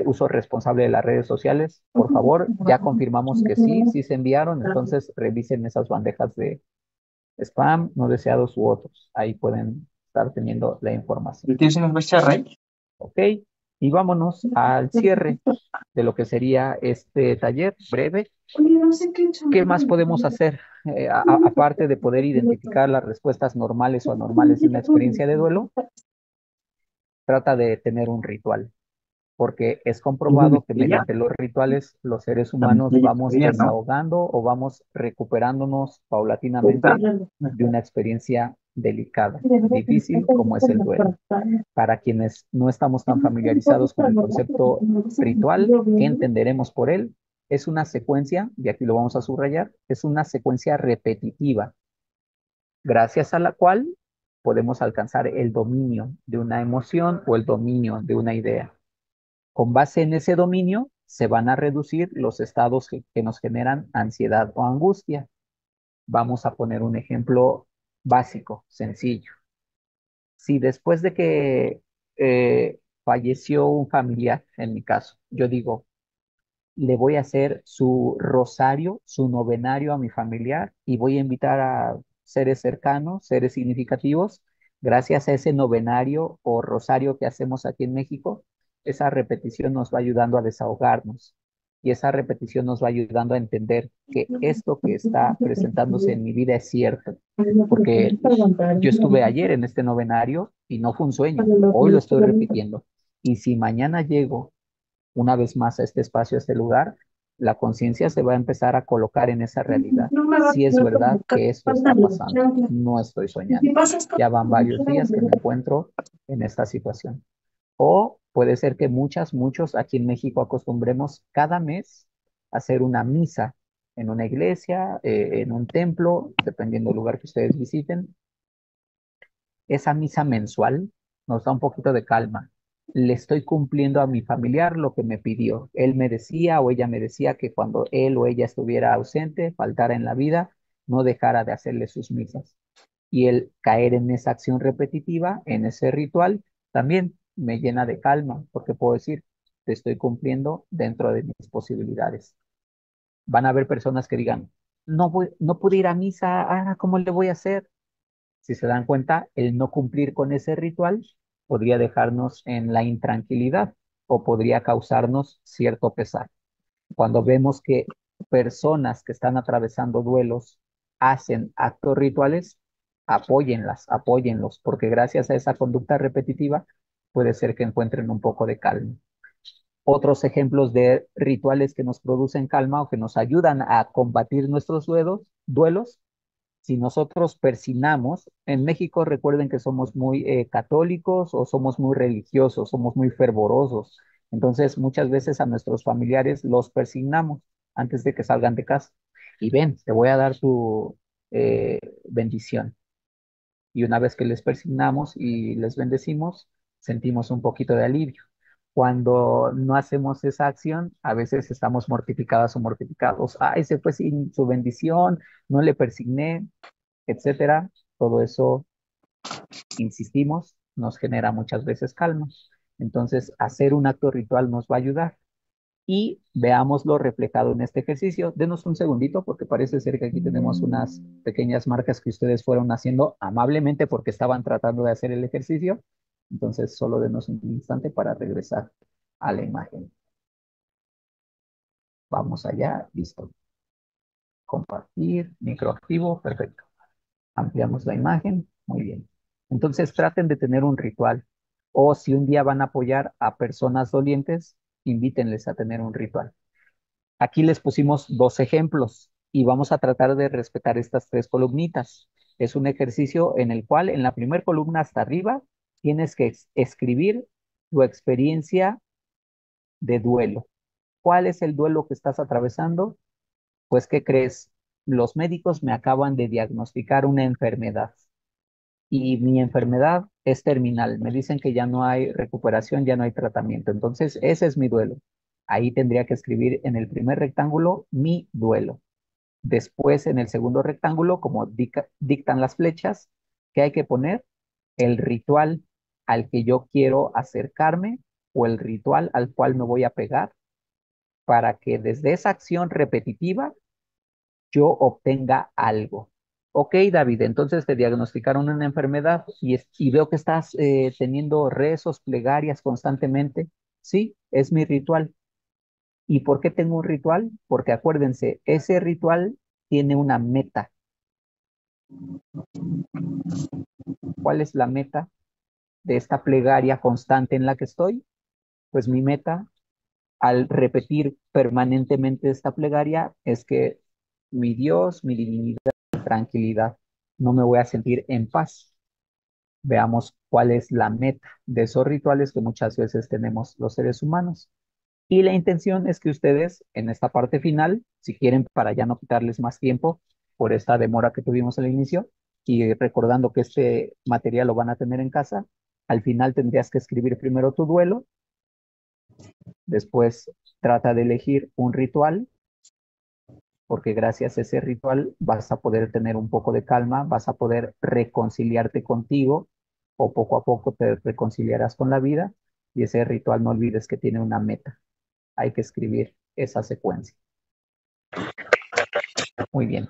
uso responsable de las redes sociales. Por favor, ya confirmamos que sí, sí se enviaron, entonces revisen esas bandejas de spam, no deseados u otros. Ahí pueden estar teniendo la información. Ok, y vámonos al cierre de lo que sería este taller breve. ¿Qué más podemos hacer? Aparte de poder identificar las respuestas normales o anormales de una experiencia de duelo, trata de tener un ritual, porque es comprobado que mediante los rituales los seres humanos vamos desahogando o vamos recuperándonos paulatinamente de una experiencia delicada, difícil como es el duelo. Para quienes no estamos tan familiarizados con el concepto ritual, ¿qué entenderemos por él? Es una secuencia, y aquí lo vamos a subrayar, es una secuencia repetitiva, gracias a la cual podemos alcanzar el dominio de una emoción o el dominio de una idea. Con base en ese dominio, se van a reducir los estados que nos generan ansiedad o angustia. Vamos a poner un ejemplo básico, sencillo. Si después de que falleció un familiar, en mi caso, yo digo, le voy a hacer su rosario, su novenario a mi familiar y voy a invitar a seres cercanos, seres significativos. Gracias a ese novenario o rosario que hacemos aquí en México, esa repetición nos va ayudando a desahogarnos y esa repetición nos va ayudando a entender que esto que está presentándose en mi vida es cierto, porque yo estuve ayer en este novenario y no fue un sueño, hoy lo estoy repitiendo. Y si mañana llego una vez más a este espacio, a este lugar, la conciencia se va a empezar a colocar en esa realidad. Si es verdad que esto está pasando, no estoy soñando. Ya van varios días que me encuentro en esta situación. O puede ser que muchos aquí en México acostumbremos cada mes hacer una misa en una iglesia, en un templo, dependiendo del lugar que ustedes visiten. Esa misa mensual nos da un poquito de calma. Le estoy cumpliendo a mi familiar lo que me pidió. Él me decía o ella me decía que cuando él o ella estuviera ausente, faltara en la vida, no dejara de hacerle sus misas. Y el caer en esa acción repetitiva, en ese ritual, también me llena de calma, porque puedo decir, te estoy cumpliendo dentro de mis posibilidades. Van a haber personas que digan, no pude ir a misa, ¿cómo le voy a hacer? Si se dan cuenta, el no cumplir con ese ritual podría dejarnos en la intranquilidad o podría causarnos cierto pesar. Cuando vemos que personas que están atravesando duelos hacen actos rituales, apóyenlos, porque gracias a esa conducta repetitiva puede ser que encuentren un poco de calma. Otros ejemplos de rituales que nos producen calma o que nos ayudan a combatir nuestros duelos, si nosotros persignamos, en México recuerden que somos muy católicos o somos muy religiosos, somos muy fervorosos. Entonces, muchas veces a nuestros familiares los persignamos antes de que salgan de casa. Y ven, te voy a dar tu bendición. Y una vez que les persignamos y les bendecimos, sentimos un poquito de alivio. Cuando no hacemos esa acción, a veces estamos mortificadas o mortificados. Ay, se fue sin su bendición, no le persigné, etcétera. Todo eso, insistimos, nos genera muchas veces calma. Entonces, hacer un acto ritual nos va a ayudar y veámoslo reflejado en este ejercicio. Denos un segundito porque parece ser que aquí tenemos unas pequeñas marcas que ustedes fueron haciendo amablemente porque estaban tratando de hacer el ejercicio. Entonces, solo denos un instante para regresar a la imagen. Vamos allá, listo. Compartir, microactivo, perfecto. Ampliamos la imagen, muy bien. Entonces traten de tener un ritual. O si un día van a apoyar a personas dolientes, invítenles a tener un ritual. Aquí les pusimos dos ejemplos y vamos a tratar de respetar estas tres columnitas. Es un ejercicio en el cual en la primera columna hasta arriba tienes que escribir tu experiencia de duelo. ¿Cuál es el duelo que estás atravesando? Pues, ¿qué crees? Los médicos me acaban de diagnosticar una enfermedad y mi enfermedad es terminal. Me dicen que ya no hay recuperación, ya no hay tratamiento. Entonces, ese es mi duelo. Ahí tendría que escribir en el primer rectángulo mi duelo. Después, en el segundo rectángulo, como dictan las flechas, ¿qué hay que poner? El ritual al que yo quiero acercarme o el ritual al cual me voy a pegar para que desde esa acción repetitiva yo obtenga algo. Ok, David, entonces te diagnosticaron una enfermedad y veo que estás teniendo rezos, plegarias constantemente. Sí, es mi ritual. ¿Y por qué tengo un ritual? Porque acuérdense, ese ritual tiene una meta. ¿Cuál es la meta de esta plegaria constante en la que estoy? Pues mi meta al repetir permanentemente esta plegaria es que mi Dios, mi divinidad, tranquilidad, no me voy a sentir en paz. Veamos cuál es la meta de esos rituales que muchas veces tenemos los seres humanos. Y la intención es que ustedes en esta parte final, si quieren, para ya no quitarles más tiempo por esta demora que tuvimos al inicio, y recordando que este material lo van a tener en casa, al final tendrías que escribir primero tu duelo, después trata de elegir un ritual, porque gracias a ese ritual vas a poder tener un poco de calma, vas a poder reconciliarte contigo o poco a poco te reconciliarás con la vida y ese ritual no olvides que tiene una meta. Hay que escribir esa secuencia. Muy bien.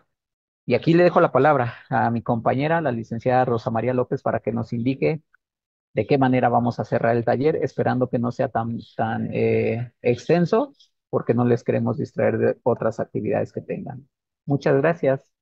Y aquí le dejo la palabra a mi compañera, la licenciada Rosa María López, para que nos indique de qué manera vamos a cerrar el taller, esperando que no sea tan extenso, porque no les queremos distraer de otras actividades que tengan. Muchas gracias.